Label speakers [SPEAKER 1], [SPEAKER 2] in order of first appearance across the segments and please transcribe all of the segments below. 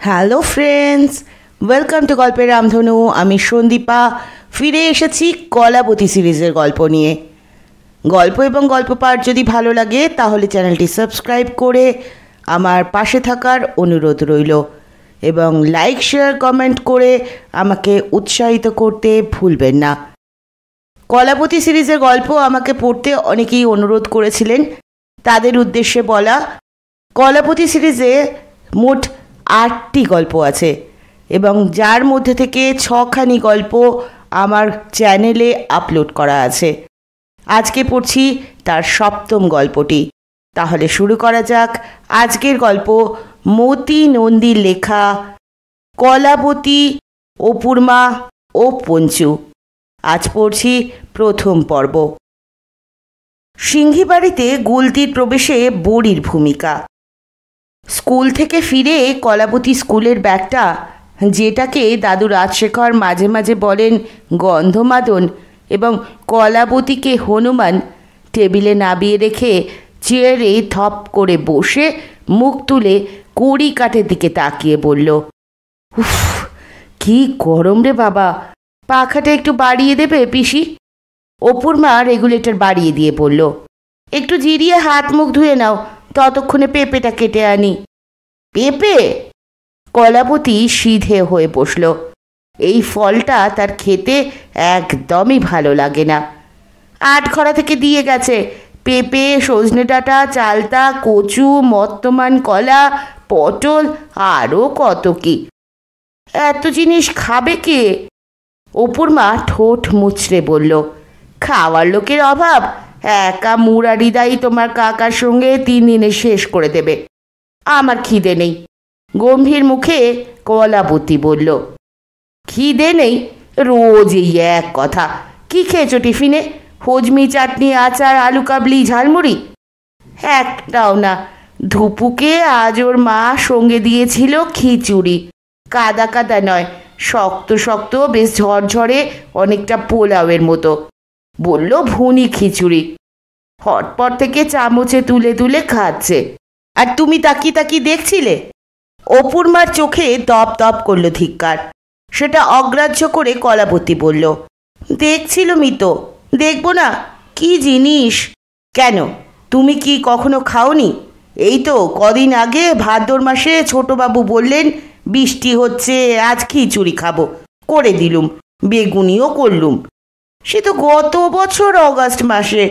[SPEAKER 1] Hello friends, welcome to গল্পের রামধনু। আমি সন্দীপা ফিরে এসেছি কলাবতী সিরিজের গল্প নিয়ে। গল্প এবং গল্প পাঠ যদি ভালো লাগে তাহলে চ্যানেলটি সাবস্ক্রাইব করে আমার পাশে থাকার অনুরোধ রইল এবং লাইক শেয়ার কমেন্ট করে আমাকে উৎসাহিত করতে ভুলবেন না। কলাবতী সিরিজের গল্প আমাকে পড়তে অনেকেই অনুরোধ করেছিলেন, তাদের উদ্দেশ্যে বলা, কলাবতী সিরিজে মোট 8টি গল্প আছে এবং যার মধ্যে থেকে 6খানি গল্প আমার চ্যানেলে আপলোড করা আছে। আজকে পড়ছি তার 7ম গল্পটি। তাহলে শুরু করা যাক আজকের গল্প, মতি নন্দীর লেখা কলাবতী, অপূর্মা ও পঞ্চু। আজ পড়ছি প্রথম পর্ব। সিংহীবাড়িতে গুলতির প্রবেশে বড়ির ভূমিকা। স্কুল থেকে ফিরে কলাবতী স্কুলের ব্যাগটা, যেটাকে দাদু রাজশেখর মাঝে মাঝে বলেন গন্ধমাদন এবং কলাবতীকে হনুমান, টেবিলে নামিয়ে রেখে চেয়ারে থপ করে বসে মুখ তুলে কড়ি কাঠের দিকে তাকিয়ে বলল, উফ, কি গরম রে বাবা, পাখাটা একটু বাড়িয়ে দেবে পিসি? অপূর্মা রেগুলেটর বাড়িয়ে দিয়ে বলল, একটু জিরিয়ে হাত মুখ ধুয়ে নাও, ততক্ষণে পেঁপেটা কেটে আনি। পেঁপে? কলাবতী সিধে হয়ে বসল। এই ফলটা তার খেতে একদমই ভালো লাগে না। আটঘরা থেকে দিয়ে গেছে পেঁপে, সজনে ডাঁটা, চালতা, কচু, মর্তমান কলা, পটল, আরও কত কি। এত জিনিস খাবে কে? অপূর্মা ঠোঁট মুচড়ে বলল, খাওয়ার লোকের অভাব, একা মুরারিদাই তোমার কাকার সঙ্গে 3 দিনে শেষ করে দেবে। আমার খিদে নেই, গম্ভীর মুখে কলাবতী বলল। খিদে নেই? রোজ এই এক কথা। কি খেয়েছো টিফিনে? হজমি, চাটনি, আচার, আলু কাবলি, ঝালমুড়ি? একটাও না। ধুপুকে আজ ওর মা সঙ্গে দিয়েছিল খিচুড়ি, কাদা কাদা নয়, শক্ত শক্ত, বেশ ঝরঝরে, অনেকটা পোলাওয়ের মতো। বলল ভুনি খিচুড়ি। হটপট থেকে চামচে তুলে তুলে খাচ্ছে, আর তুমি তাকিয়ে তাকিয়ে দেখছিলে? অপূর্মার চোখে দপ দপ করলো ধিক্কার। সেটা অগ্রাহ্য করে কলাবতী বলল, দেখছিলুমই তো, দেখবো না? কি জিনিস? কেন, তুমি কি কখনো খাওনি? এই তো কদিন আগে ভাদ্র মাসে ছোটবাবু বললেন বৃষ্টি হচ্ছে, আজ খিচুড়ি খাবো, করে দিলুম, বেগুনিও করলুম। সে তো গত বছর অগাস্ট মাসে,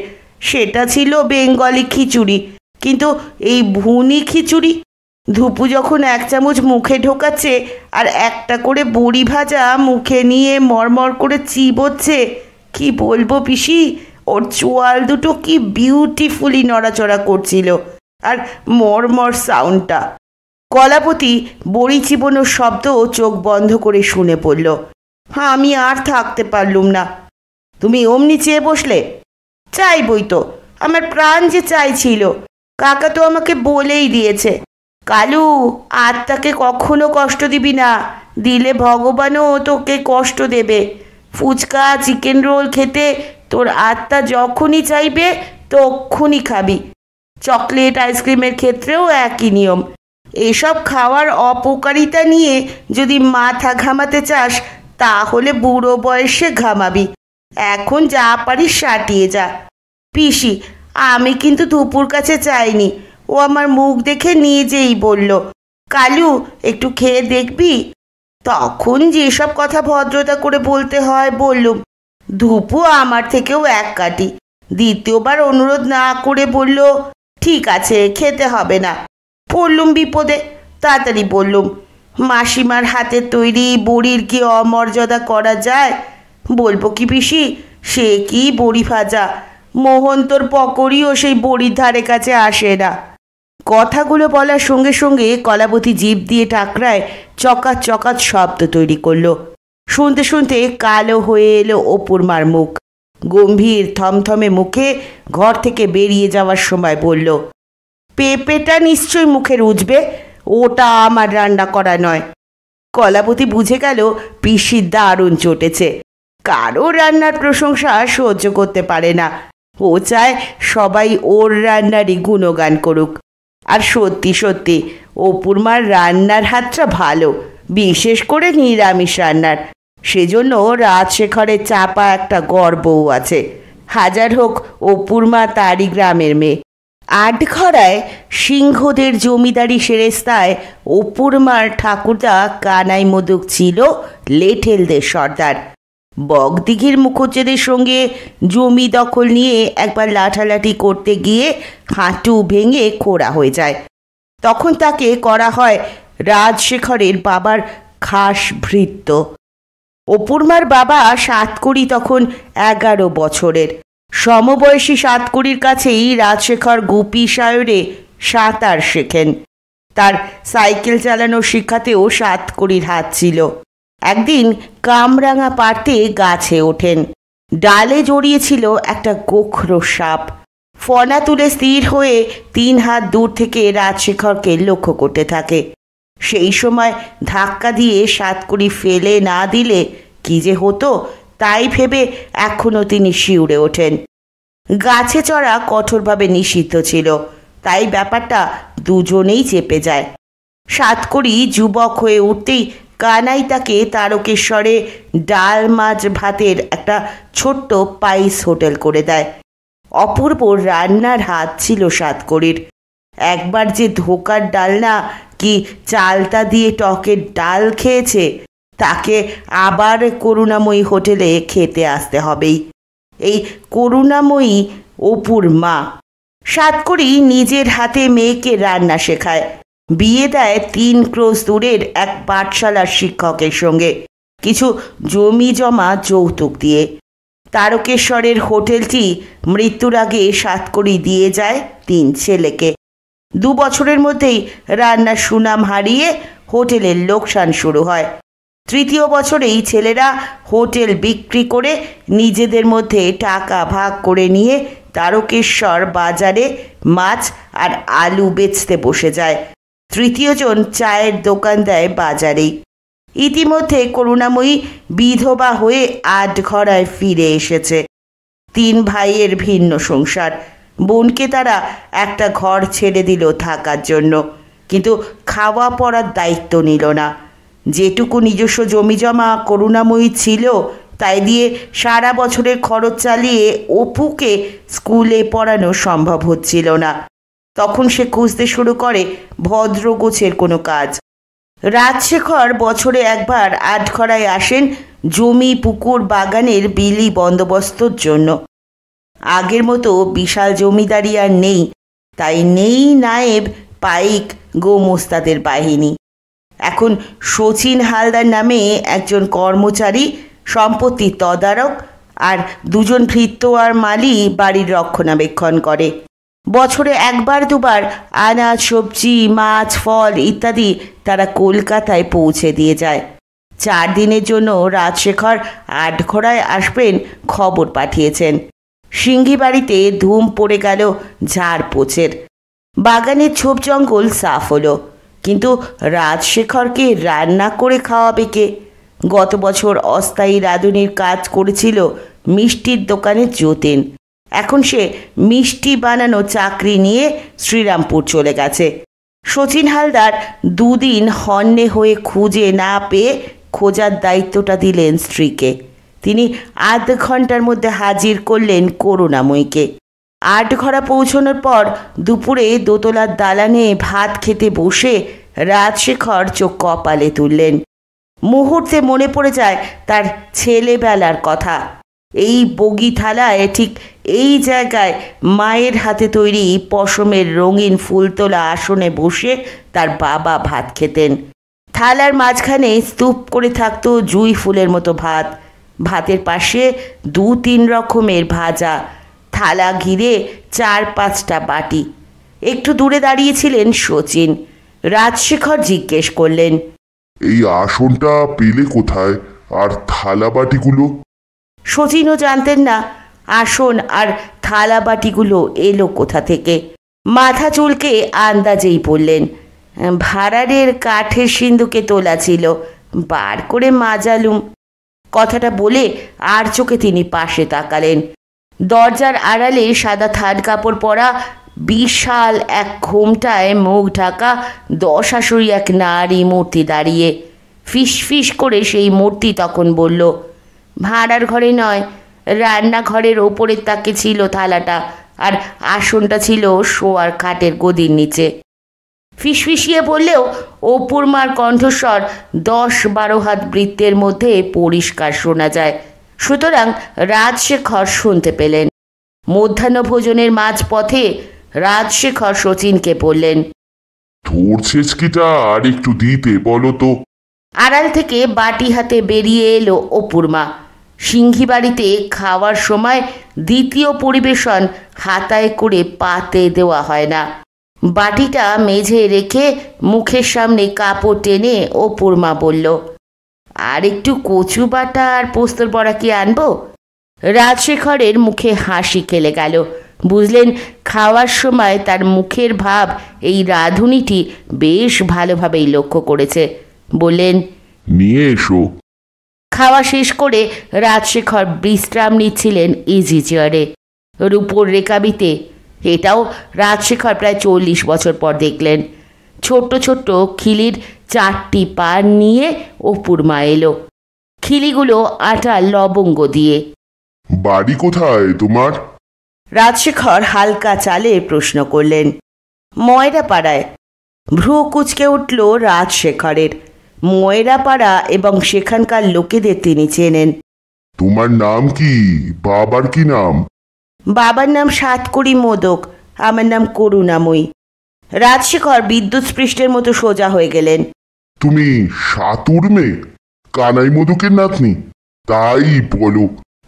[SPEAKER 1] সেটা ছিল বেঙ্গলি খিচুড়ি, কিন্তু এই ভুনি খিচুড়ি। ধুপু যখন 1 চামচ মুখে ঢোকাচ্ছে আর একটা করে বড়ি ভাজা মুখে নিয়ে মরমর করে চিবোচ্ছে, কি বলবো পিসি, ওর চোয়াল দুটো কি বিউটিফুলি নড়াচড়া করছিল, আর মরমর সাউন্ডটা। কলাবতী বড়ি চিবোনোর শব্দ চোখ বন্ধ করে শুনে পড়ল। হ্যাঁ, আমি আর থাকতে পারলুম না। তুমি অমনি চেয়ে বসলে? চাইবই তো, আমার প্রাণ যে চাইছিল। কাকা তো আমাকে বলেই দিয়েছে, কালু, আত্মাকে কখনো কষ্ট দিবি না, দিলে ভগবানও তোকে কষ্ট দেবে। ফুচকা, চিকেন রোল খেতে তোর আত্মা যখনই চাইবে তখনই খাবি। চকলেট, আইসক্রিমের ক্ষেত্রেও একই নিয়ম। এসব খাওয়ার অপকারিতা নিয়ে যদি মাথা ঘামাতে চাস তাহলে বুড়ো বয়সে ঘামাবি। এখন যা পারিস সাটিয়ে যা। পিসি, আমি কিন্তু ধুপুর কাছে চাইনি, ও আমার মুখ দেখে নিজেই বলল, কালু একটু খেয়ে দেখবি? তখন যেসব কথা ভদ্রতা করে বলতে হয় বললুম। ধুপু আমার থেকেও 1 কাটি। দ্বিতীয়বার অনুরোধ না করে বলল, ঠিক আছে, খেতে হবে না। পড়লুম বিপদে, তাড়াতাড়ি বললুম, মাসিমার হাতের তৈরি বড়ির কি অমর্যাদা করা যায়? বলবো কি পিসি, সে কি বড়ি ভাজা, মোহন্তর পকড়িও সেই বড়ির ধারে কাছে আসে না। কথাগুলো বলার সঙ্গে সঙ্গে কলাবতী জিভ দিয়ে টাকরায় চকাত চকাত শব্দ তৈরি করলো। শুনতে শুনতে কালো হয়ে এলো অপূর্মার মুখ। গম্ভীর থমথমে মুখে ঘর থেকে বেরিয়ে যাওয়ার সময় বলল, পেঁপেটা নিশ্চয়ই মুখে রুজবে, ওটা আমার রান্না করা নয়। কলাবতী বুঝে গেল পিসি দারুণ চটেছে। কারো রান্নার প্রশংসা সহ্য করতে পারে না, ও চায় সবাই ওর রান্নারই গুণগান করুক। আর সত্যি সত্যি অপুর মার রান্নার হাতটা ভালো, বিশেষ করে নিরামিষ রান্নার। সেজন্য রাজশেখরের চাপা একটা গর্বও আছে। হাজার হোক অপুর মা তারই গ্রামের মেয়ে। আটঘরায় সিংহদের জমিদারি সেরেস্তায় অপুর মার ঠাকুরদা কানাই মোদক ছিল লেঠেলদের সর্দার। বগদিঘির মুখুজ্জেদের সঙ্গে জমি দখল নিয়ে একবার লাঠালাঠি করতে গিয়ে হাঁটু ভেঙে খোঁড়া হয়ে যায়। তখন তাকে করা হয় রাজশেখরের বাবার খাস ভৃত্য। অপুর মার বাবা সাতকড়ি তখন 11 বছরের। সমবয়সী সাতকড়ির কাছেই রাজশেখর গুপি সায়রে সাঁতার শেখেন। তার সাইকেল চালানোর শিক্ষাতেও সাতকড়ির হাত ছিল। একদিন কামরাঙা পাড়তে গাছে ওঠেন। ডালে জড়িয়েছিল একটা গোখরো সাপ। ফনা তুলে স্থির হয়ে 3 হাত দূর থেকে রাজশেখরকে লক্ষ্য করতে থাকে। সেই সময় ধাক্কা দিয়ে সাতকড়ি ফেলে না দিলে কি যে হতো তাই ভেবে এখনও তিনি শিউরে ওঠেন। গাছে চড়া কঠোরভাবে নিষিদ্ধ ছিল, তাই ব্যাপারটা দুজনেই চেপে যায়। সাতকড়ি যুবক হয়ে উঠতেই কানাই তাকে তারকেশ্বরে ডাল মাছ ভাতের একটা ছোট্ট পাইস হোটেল করে দেয়। অপূর্ব রান্নার হাত ছিল সাতকড়ির। একবার যে ধোকার ডালনা কি চালতা দিয়ে টকের ডাল খেয়েছে, তাকে আবার করুণাময়ী হোটেলে খেতে আসতে হবেই। এই করুণাময়ী অপুর মা। সাতকড়ি নিজের হাতে মেয়েকে রান্না শেখায়। বিয়ে দেয় 3 ক্রোশ দূরের এক পাঠশালার শিক্ষকের সঙ্গে, কিছু জমি জমা যৌতুক দিয়ে। তারকেশ্বরের হোটেলটি মৃত্যুর আগে সাতকড়ি দিয়ে যায় 3 ছেলেকে। 2 বছরের মধ্যেই রান্নার সুনাম হারিয়ে হোটেলের লোকসান শুরু হয়। 3য় বছরেই ছেলেরা হোটেল বিক্রি করে নিজেদের মধ্যে টাকা ভাগ করে নিয়ে তারকেশ্বর বাজারে মাছ আর আলু বেচতে বসে যায়। 3য় জন চায়ের দোকান দেয় বাজারেই। ইতিমধ্যে করুণাময়ী বিধবা হয়ে আটঘরায় ফিরে এসেছে। 3 ভাইয়ের ভিন্ন সংসার। বোনকে তারা একটা ঘর ছেড়ে দিল থাকার জন্য, কিন্তু খাওয়া পড়ার দায়িত্ব নিল না। যেটুকু নিজস্ব জমি জমা করুণাময়ী ছিল তাই দিয়ে সারা বছরের খরচ চালিয়ে অপুকে স্কুলে পড়ানো সম্ভব হচ্ছিল না। তখন সে খুঁজতে শুরু করে ভদ্রগোছের কোনো কাজ। রাজশেখর বছরে একবার আটঘরায় আসেন জমি পুকুর বাগানের বিলি বন্দোবস্তর জন্য। আগের মতো বিশাল জমিদারি আর নেই, তাই নেই নায়েব পাইক গোমস্তাদের বাহিনী। এখন শচীন হালদার নামে একজন কর্মচারী সম্পত্তি তদারক আর 2 জন ভৃত্য আর মালি বাড়ির রক্ষণাবেক্ষণ করে। বছরে 1-2বার আনাজ সবজি মাছ ফল ইত্যাদি তারা কলকাতায় পৌঁছে দিয়ে যায়। 4 দিনের জন্য রাজশেখর আটঘরায় আসবেন খবর পাঠিয়েছেন। সিঙ্গি বাড়িতে ধুম পড়ে গেল ঝাড় পোছের। বাগানের ঝোপ জঙ্গল সাফ হলো, কিন্তু রাজশেখরকে রান্না করে খাওয়াবে কে? গত বছর অস্থায়ী রাঁধুনির কাজ করেছিল মিষ্টির দোকানে যতীন। এখন সে মিষ্টি বানানো চাকরি নিয়ে শ্রীরামপুর চলে গেছে। শচীন হালদার 2 দিন হন্যে হয়ে খুঁজে না পেয়ে খোঁজার দায়িত্বটা দিলেন স্ত্রীকে। তিনি আধ ঘন্টার মধ্যে হাজির করলেন করুণাময়ীকে। আটঘরা পৌঁছানোর পর দুপুরে দোতলার দালানে ভাত খেতে বসে রাজশেখর চোখ কপালে তুললেন। মুহূর্তে মনে পড়ে যায় তার ছেলেবেলার কথা। এই বগি থালায় ঠিক এই জায়গায় মায়ের হাতে তৈরি পশমের রঙিন ফুলতোলা আসনে বসে তার বাবা ভাত খেতেন। থালার মাঝখানে স্তূপ করে থাকতো জুঁই ফুলের মতো ভাত। ভাতের পাশে 2-3 রকমের ভাজা, থালা ঘিরে 4-5টা বাটি। একটু দূরে দাঁড়িয়েছিলেন শচীন। রাজশেখর জিজ্ঞেস করলেন,
[SPEAKER 2] এই আসনটা পেলে কোথায়, আর থালা বাটিগুলো?
[SPEAKER 1] শচীনও জানতেন না আসন আর থালা বাটিগুলো এলো কোথা থেকে। মাথা চুলকে আন্দাজেই বললেন, ভাড়ারের কাঠের সিন্ধুকে তোলা ছিল, বার করে মাজালুম। কথাটা বলে আর চোখে তিনি পাশে তাকালেন। দরজার আড়ালে সাদা থান কাপড় পরা বিশাল এক ঘোমটায় মুখ ঢাকা 10 আশরি এক নারী মূর্তি দাঁড়িয়ে। ফিস ফিস করে সেই মূর্তি তখন বলল, ভাড়ার ঘরে নয়, রান্নাঘরের ওপরের তাকে ছিল থালাটা, আর আসনটা ছিল শোয়ার খাটের গদির নিচে। ফিসফিসিয়ে বললেও অপুর মার কণ্ঠস্বর 10-12 হাত বৃত্তের মধ্যে পরিষ্কার শোনা যায়, সুতরাং রাজশেখর শুনতে পেলেন। মধ্যাহ্ন ভোজনের মাঝপথে রাজশেখর শচীনকে বললেন,
[SPEAKER 2] তোর ছেচকিটা আর একটু দিতে বলো তো।
[SPEAKER 1] আড়াল থেকে বাটি হাতে বেরিয়ে এলো অপুর মা। সিংহি বাড়িতে খাওয়ার সময় দ্বিতীয় পরিবেশন হাতায় করে পাতে দেওয়া হয় না। বাটিটা মেঝে রেখে মুখের সামনে কাপড় টেনে অপুর মা বলল, আর একটু কচু বাটা আর পোস্তর বড়া কি আনবো? রাজশেখরের মুখে হাসি খেলে গেল। বুঝলেন খাওয়ার সময় তার মুখের ভাব এই রাঁধুনিটি বেশ ভালোভাবেই লক্ষ্য করেছে। বললেন,
[SPEAKER 2] নিয়ে এসো।
[SPEAKER 1] খাওয়া শেষ করে রাজশেখর বিশ্রাম নিচ্ছিলেন ইজি চেয়ারে, রূপোর রেকাবিতে। এটাও রাজশেখর প্রায় 40 বছর পর দেখলেন। ছোট্ট ছোট্ট খিলির 4টি পা নিয়ে অপুর মা এলো, খিলিগুলো আটা লবঙ্গ দিয়ে।
[SPEAKER 2] বাড়ি কোথায় তোমার?
[SPEAKER 1] রাজশেখর হালকা চালে প্রশ্ন করলেন। ময়রাপাড়ায়। ভ্রু কুচকে উঠল রাজশেখরের। ময়রাপাড়া এবং সেখানকার লোকেদের তিনি চেনেন।
[SPEAKER 2] তোমার নাম কি? বাবার কি নাম?
[SPEAKER 1] বাবার নাম সাতকড়ি মোদক, আমার নাম করুণাময়ী। রাজশেখর বিদ্যুৎ স্পৃষ্টের মতো সোজা হয়ে গেলেন।
[SPEAKER 2] তুমি সাতুর মেয়ে, কানাই মোদকের নাতনি? তাই বলো।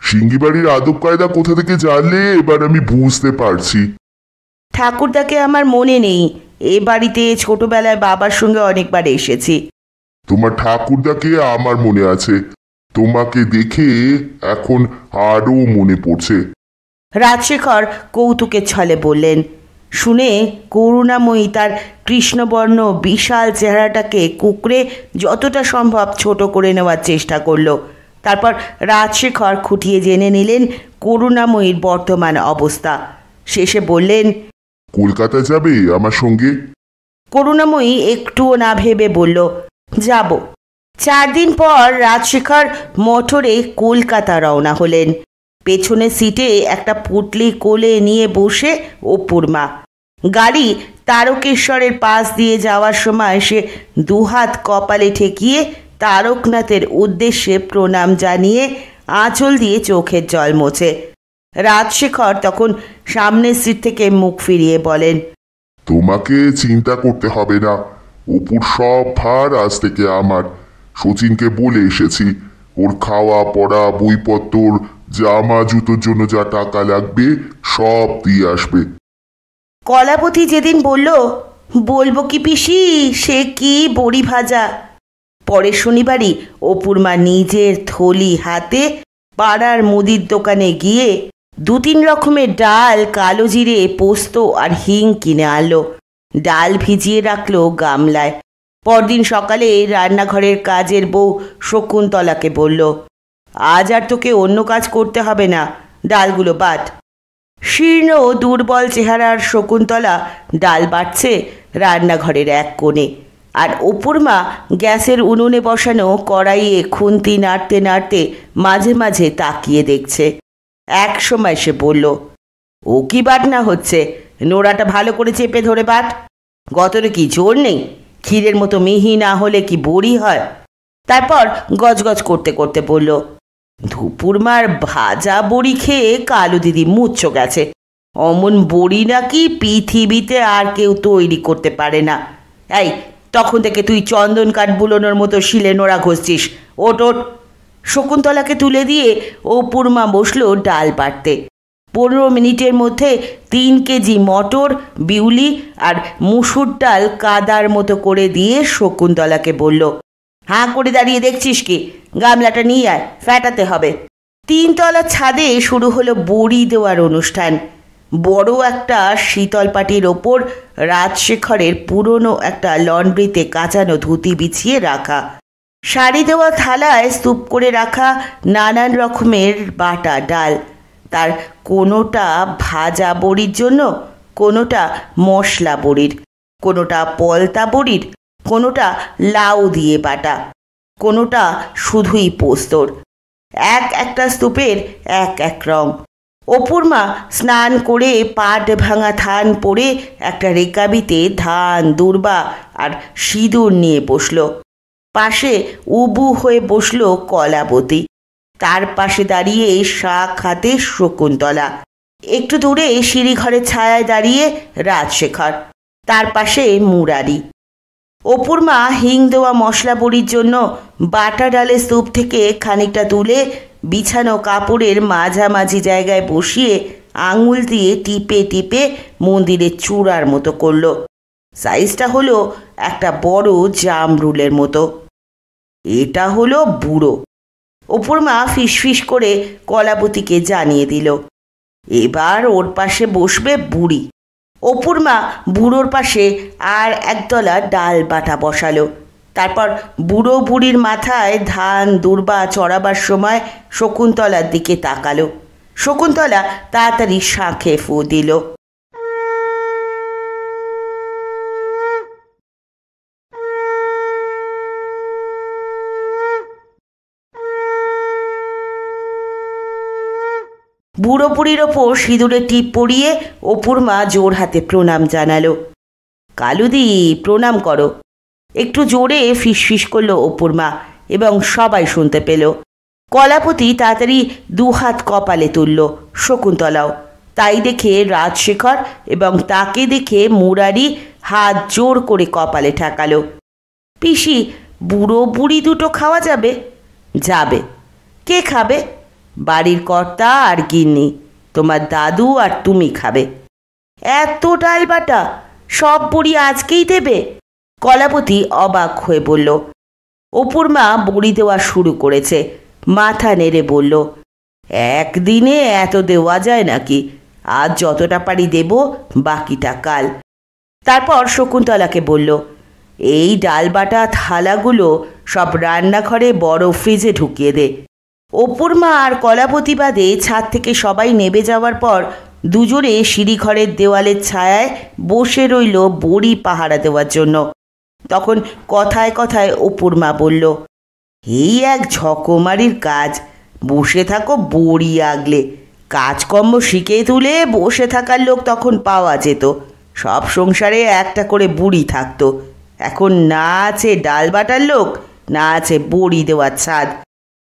[SPEAKER 2] সিঙ্গিবাড়ির আদব কায়দা কোথা থেকে জানলে এবার আমি বুঝতে পারছি।
[SPEAKER 1] ঠাকুরদাকে আমার মনে নেই, এ বাড়িতে ছোটবেলায় বাবার সঙ্গে অনেকবার এসেছি।
[SPEAKER 2] তোমার ঠাকুরদাকে আমার মনে আছে, তোমাকে দেখে এখন আরও মনে পড়ছে।
[SPEAKER 1] রাজশেখর কৌতুকের ছলে বললেন। শুনে করুণাময়ী তার কৃষ্ণবর্ণ বিশাল চেহারাটাকে কুঁকড়ে যতটা সম্ভব ছোট করে নেওয়ার চেষ্টা করল। তারপর রাজশেখর খুঁটিয়ে জেনে নিলেন করুণাময়ীর বর্তমান অবস্থা। শেষে বললেন,
[SPEAKER 2] কলকাতা যাবে আমার সঙ্গে?
[SPEAKER 1] করুণাময়ী একটুও না ভেবে বলল, যাব। 4 দিন পর রাজশেখর মোটরে কলকাতা রওনা হলেন। পেছনের সিটে একটা পুটলি কোলে নিয়ে বসে অপুর মা। গাড়ি তারকেশ্বরের পাশ দিয়ে যাওয়ার সময় সে দুহাত কপালে ঠেকিয়ে তারকনাথের উদ্দেশ্যে প্রণাম জানিয়ে আঁচল দিয়ে চোখের জল মোছে। রাজশেখর তখন সামনের সিট থেকে মুখ ফিরিয়ে বলেন,
[SPEAKER 2] তোমাকে চিন্তা করতে হবে না, অপুর সব ভার আজ থেকে আমার। শচীনকে বলে এসেছি, ওর খাওয়া পড়া বইপত্তর জামা জুতোর জন্য যা টাকা লাগবে সব দিয়ে আসবে।
[SPEAKER 1] কলাপতি যেদিন বলল, বলবো কি পিসি, সে কি বড়ি ভাজা। পরের শনিবারই অপুর মা নিজের থলি হাতে পাড়ার মুদির দোকানে গিয়ে 2-3 রকমের ডাল, কালো জিরে, পোস্ত আর হিং কিনে আনলো। ডাল ভিজিয়ে রাখলো গামলায়। পরদিন সকালে রান্নাঘরের কাজের বউ শকুন্তলাকে বলল, আজ আর তোকে অন্য কাজ করতে হবে না, ডালগুলো বাট। শীর্ণ দুর্বল চেহারার শকুন্তলা ডাল বাটছে রান্নাঘরের এক কোণে, আর অপুর মা গ্যাসের উনুনে বসানো কড়াইয়ে খুন্তি নাড়তে নাড়তে মাঝে মাঝে তাকিয়ে দেখছে। এক সময় সে বলল, ও কি বাটনা হচ্ছে? নোড়াটা ভালো করে চেপে ধরে বাট। গতরে কি জোর নেই? ক্ষীরের মতো মিহি না হলে কি বড়ি হয়? তারপর গজগজ করতে করতে বলল, ধুপুরমার ভাজা বড়ি খেয়ে কালু দিদি মুচ্ছ গেছে। অমন বড়ি নাকি পৃথিবীতে আর কেউ তৈরি করতে পারে না। এই, তখন থেকে তুই চন্দন কাঠ বুলোনোর মতো শিলে নোড়া ঘষছিস। ওট ওট। শকুন্তলাকে তুলে দিয়ে অপুর মা বসল ডাল বাটতে। 15 মিনিটের মধ্যে 3 কেজি মটর, বিউলি আর মুসুর ডাল কাদার মতো করে দিয়ে শকুন্তলাকে বলল, হাঁ করে দাঁড়িয়ে দেখছিস কি? গামলাটা নিয়ে আয়, ফ্যাটাতে হবে। 3 তলার ছাদে শুরু হলো বড়ি দেওয়ার অনুষ্ঠান। বড় একটা শীতল পাটির ওপর রাজশেখরের পুরনো একটা লন্ড্রিতে কাচানো ধুতি বিছিয়ে রাখা, শাড়ি দেওয়া থালায় স্তূপ করে রাখা নানান রকমের বাটা ডাল, তার কোনোটা ভাজা বড়ির জন্য, কোনোটা মশলা বড়ির, কোনোটা পলতা বড়ির, কোনোটা লাউ দিয়ে বাটা, কোনোটা শুধুই পোস্তর। একটা স্তূপের এক রং। অপুর মা স্নান করে পাট ভাঙা থান পরে একটা রেকাবিতে ধান, দূর্বা আর সিঁদুর নিয়ে বসল। পাশে উবু হয়ে বসল কলাবতী। তার পাশে দাঁড়িয়ে শাক হাতে শকুন্তলা। একটু দূরে সিঁড়িঘরের ছায়ায় দাঁড়িয়ে রাজশেখর, তার পাশে মুরারি। অপুর মা হিং দেওয়া মশলা বড়ির জন্য বাটা ডালের স্তূপ থেকে খানিকটা তুলে বিছানো কাপড়ের মাঝামাঝি জায়গায় বসিয়ে আঙুল দিয়ে টিপে টিপে মন্দিরের চূড়ার মতো করল। সাইজটা হলো একটা বড় জামরুলের মতো। এটা হলো বুড়ো। অপুর মা ফিসফিস করে কলাবতীকে জানিয়ে দিল, এবার ওর পাশে বসবে বুড়ি। অপুর মা বুড়োর পাশে আর একদলা ডাল বাটা বসালো। তারপর বুড়ো বুড়ির মাথায় ধান, দূর্বা চড়াবার সময় শকুন্তলার দিকে তাকালো। শকুন্তলা তাড়াতাড়ি শাঁখে ফু দিল। বুড়ো বুড়ির ওপর সিঁদুরে টিপ পরিয়ে অপুর মা জোর হাতে প্রণাম জানালো। কালুদি, প্রণাম করো। একটু জোরে ফিসফিস করলো অপুর মা এবং সবাই শুনতে পেল। কলাপতি তাড়াতাড়ি দুহাত কপালে তুলল, শকুন্তলাও তাই দেখে রাজশেখর এবং তাকে দেখে মুরারি হাত জোর করে কপালে ঠেকালো। পিসি, বুড়ো বুড়ি দুটো খাওয়া যাবে? যাবে। কে খাবে? বাড়ির কর্তা আর গিন্নি, তোমার দাদু আর তুমি খাবে। এত ডাল বাটা সব বড়ি আজকেই দেবে? কলাপতি অবাক হয়ে বলল। অপুর মা বড়ি দেওয়া শুরু করেছে। মাথা নেড়ে বলল, একদিনে এত দেওয়া যায় নাকি? আজ যতটা পারি দেব, বাকিটা কাল। তারপর শকুন্তলাকে বলল, এই ডাল বাটা থালাগুলো সব রান্নাঘরে বড় ফ্রিজে ঢুকিয়ে দে। অপুর মা আর কলাপতি বাদে ছাদ থেকে সবাই নেমে যাওয়ার পর দুজনে সিঁড়িঘরের দেওয়ালের ছায়ায় বসে রইল বড়ি পাহারা দেওয়ার জন্য। তখন কথায় কথায় অপুর মা বলল, এই এক ঝকমারির কাজ, বসে থাকো বড়ি আগলে। কাজকর্ম শিখে তুলে বসে থাকার লোক তখন পাওয়া যেত। সব সংসারে একটা করে বুড়ি থাকতো। এখন না আছে ডাল বাটার লোক, না আছে বড়ি দেওয়ার ছাদ।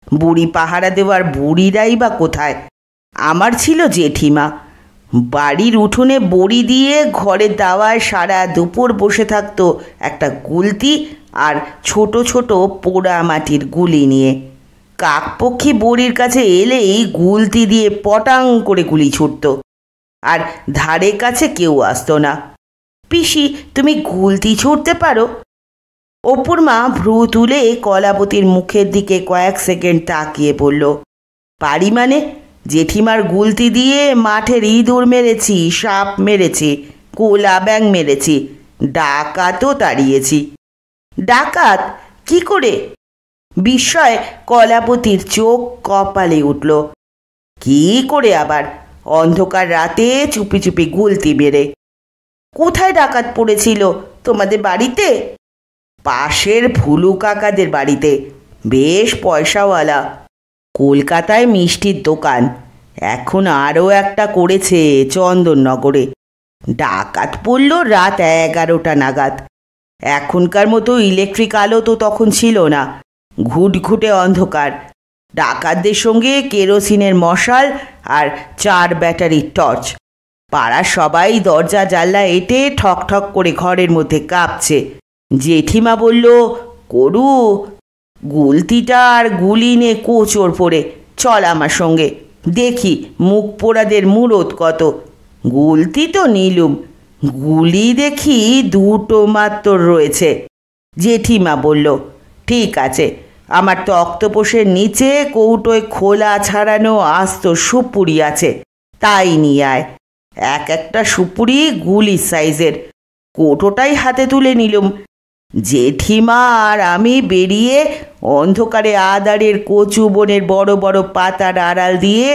[SPEAKER 1] বুড়ি পাহারা দেওয়ার বুড়িরাই বা কোথায়? আমার ছিল জেঠিমা, বাড়ির উঠোনে বড়ি দিয়ে ঘরের দাওয়ায় সারা দুপুর বসে থাকতো একটা গুলতি আর ছোট ছোট পোড়া মাটির গুলি নিয়ে। কাকপক্ষী বড়ির কাছে এলেই গুলতি দিয়ে পটাং করে গুলি ছুটত, আর ধারে কাছে কেউ আসতো না। পিসি, তুমি গুলতি ছুটতে পারো? অপুর মা ভ্রু তুলে কলাবতীর মুখের দিকে কয়েক সেকেন্ড তাকিয়ে বলল, পারি মানে? জেঠিমার গুলতি দিয়ে মাঠের ইঁদুর মেরেছি, সাপ মেরেছি, কোলা ব্যাং মেরেছি, ডাকাতও তাড়িয়েছি। ডাকাত? কি করে? বিস্ময়ে কলাবতীর চোখ কপালে উঠল। কি করে আবার? অন্ধকার রাতে চুপি চুপি গুলতি মেরে। কোথায় ডাকাত পড়েছিল? তোমাদের বাড়িতে? পাশের ভুলু কাকাদের বাড়িতে, বেশ পয়সাওয়ালা। কলকাতায় মিষ্টির দোকান, এখন আরও একটা করেছে চন্দননগরে। ডাকাত পড়ল রাত 11টা নাগাদ। এখনকার মতো ইলেকট্রিক আলো তো তখন ছিল না, ঘুটঘুটে অন্ধকার। ডাকাতদের সঙ্গে কেরোসিনের মশাল আর 4 ব্যাটারির টর্চ। পাড়ার সবাই দরজা জানলা এঁটে ঠক ঠক করে ঘরের মধ্যে কাঁপছে। জেঠিমা বলল, করু, গুলতিটা আর গুলি নে কোচর পড়ে চল আমার সঙ্গে, দেখি মুখ পোড়াদের মুরত কত। গুলতি তো নিলুম, গুলি দেখি 2টো মাত্র রয়েছে। জেঠিমা বলল, ঠিক আছে, আমার তো অক্টোপসের নিচে কৌটোয় খোলা ছাড়ানো আস্ত সুপুরি আছে, তাই নিয়ে আয়। একটা সুপুরি গুলির সাইজের। কৌটোটাই হাতে তুলে নিলুম। জেঠিমা আর আমি বেরিয়ে অন্ধকারে আদারের কচু বনের বড় বড় পাতার আড়াল দিয়ে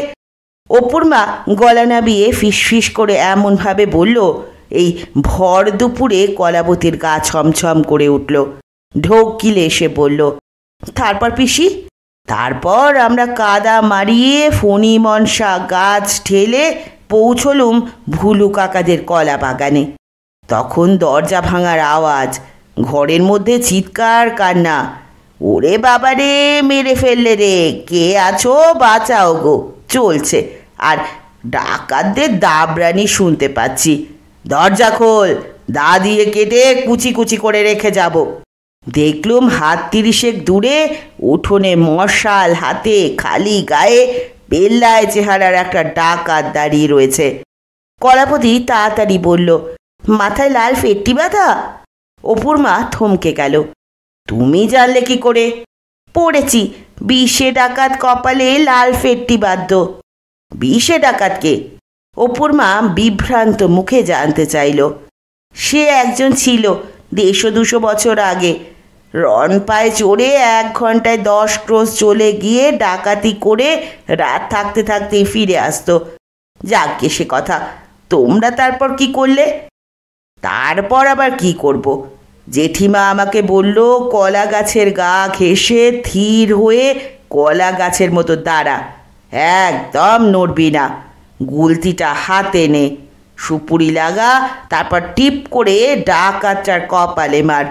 [SPEAKER 1] অপুর মা গলা নাবিয়ে ফিসফিস করে এমনভাবে বলল, এই ভর দুপুরে কলাবতীর গা ছমছম করে উঠল। ঢোক গিলে এসে বলল, তারপর পিসি? তারপর আমরা কাদা মারিয়ে ফণি মনসা গাছ ঠেলে পৌঁছলুম ভুলু কাকাদের কলা বাগানে। তখন দরজা ভাঙার আওয়াজ, ঘরের মধ্যে চিৎকার কান্না, ওরে বাবারে মেরে ফেললে রে, কে আছো বাঁচাও গো চলছে, আর ডাকাতদের দাবরানি শুনতে পাচ্ছি। দরজা খোল, দা দিয়ে কেটে কুচি কুচি করে রেখে যাব। দেখলুম হাত 30 দূরে উঠোনে মশাল হাতে খালি গায়ে পেল্লায় চেহারার একটা ডাকাত দাঁড়িয়ে রয়েছে। কলাপতি তাড়াতাড়ি বলল, মাথায় লাল ফেট্টি বাঁধা? অপুর মা থমকে গেল। তুমি জানলে কি করে? পড়েছি, 20 ডাকাত কপালে লাল ফেট্টি বাঁধত। 20 ডাকাতকে? অপুর মা বিভ্রান্ত মুখে জানতে চাইল। সে একজন ছিল 150-200 বছর আগে, রন পায়ে চড়ে 1 ঘন্টায় 10 ক্রোশ চলে গিয়ে ডাকাতি করে রাত থাকতে থাকতেই ফিরে আসতো। যাকে সে কথা, তোমরা তারপর কি করলে? তারপর আবার কি করব? জেঠিমা আমাকে বলল, কলা গাছের গা ঘেঁষে ধীর হয়ে কলা গাছের মতো দাঁড়া, একদম নড়বি না, গুলতিটা হাতে নে, সুপুরি লাগা, তারপর টিপ করে ডাকাতটার কপালে মার।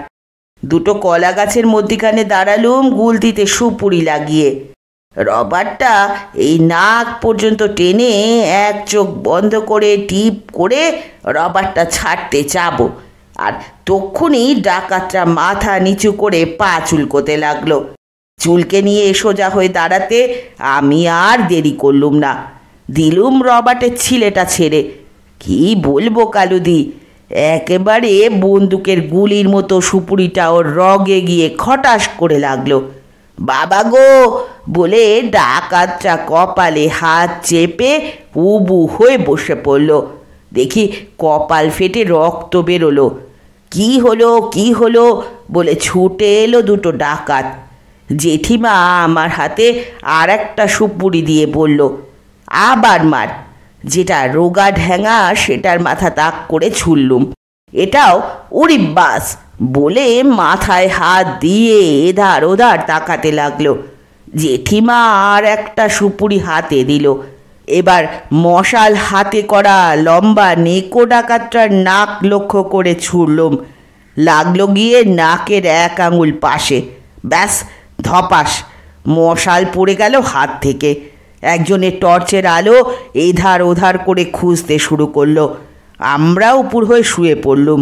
[SPEAKER 1] 2 কলা গাছের মধ্যিখানে দাঁড়ালুম গুলতিতে সুপুরি লাগিয়ে। রবারটা এই নাক পর্যন্ত টেনে 1 চোখ বন্ধ করে টিপ করে রবারটা ছাড়তে যাবো, আর তক্ষুনি ডাকাতটা মাথা নিচু করে পা চুলকোতে লাগলো। চুলকে নিয়ে সোজা হয়ে দাঁড়াতে আমি আর দেরি করলুম না, দিলুম রবার্টের ছিলেটা ছেড়ে। কি বলবো কালুদি, একেবারে বন্দুকের গুলির মতো সুপুরিটা ওর রগে গিয়ে খটাস করে লাগলো। বাবা গো বলে ডাকাতটা কপালে হাত চেপে উবু হয়ে বসে পড়ল। দেখি কপাল ফেটে রক্ত বেরোলো। কি হলো কি হলো বলে ছুটে এলো 2 ডাকাত। জেঠিমা আমার হাতে আর একটা সুপুরি দিয়ে বলল, আবার মার। যেটা রোগা ঢ্যাঙা সেটার মাথা তাক করে ছুড়লুম। এটাও উড়িব্বাস বলে মাথায় হাত দিয়ে এধার ওধার তাকাতে লাগলো। জেঠিমা আর একটা সুপুরি হাতে দিল। এবার মশাল হাতে করা লম্বা নেকো ডাকাতটার নাক লক্ষ্য করে ছুড়লুম। লাগলো গিয়ে নাকের 1 আঙুল পাশে। ব্যাস, ধপাস, মশাল পড়ে গেল হাত থেকে। একজনের টর্চের আলো এধার ওধার করে খুঁজতে শুরু করলো। আমরা উপর হয়ে শুয়ে পড়লুম।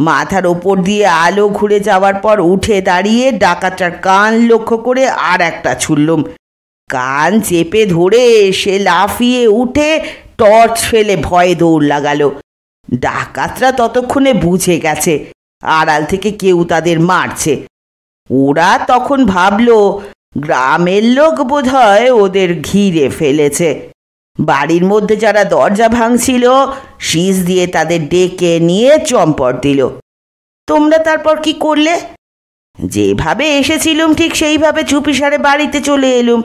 [SPEAKER 1] মাথার ওপর দিয়ে আলো ঘুরে যাওয়ার পর উঠে দাঁড়িয়ে ডাকাতটার কান লক্ষ্য করে আর একটা ছুড়লুম। কান চেপে ধরে সে লাফিয়ে উঠে টর্চ ফেলে ভয়ে দৌড় লাগালো। ডাকাতরা ততক্ষণে বুঝে গেছে আড়াল থেকে কেউ তাদের মারছে। ওরা তখন ভাবল গ্রামের লোক বোধহয় ওদের ঘিরে ফেলেছে। বাড়ির মধ্যে যারা দরজা ভাঙছিল শীষ দিয়ে তাদের ডেকে নিয়ে চম্পট দিল। তোমরা তারপর কি করলে? যেভাবে এসেছিলুম ঠিক সেইভাবে চুপিসারে বাড়িতে চলে এলুম।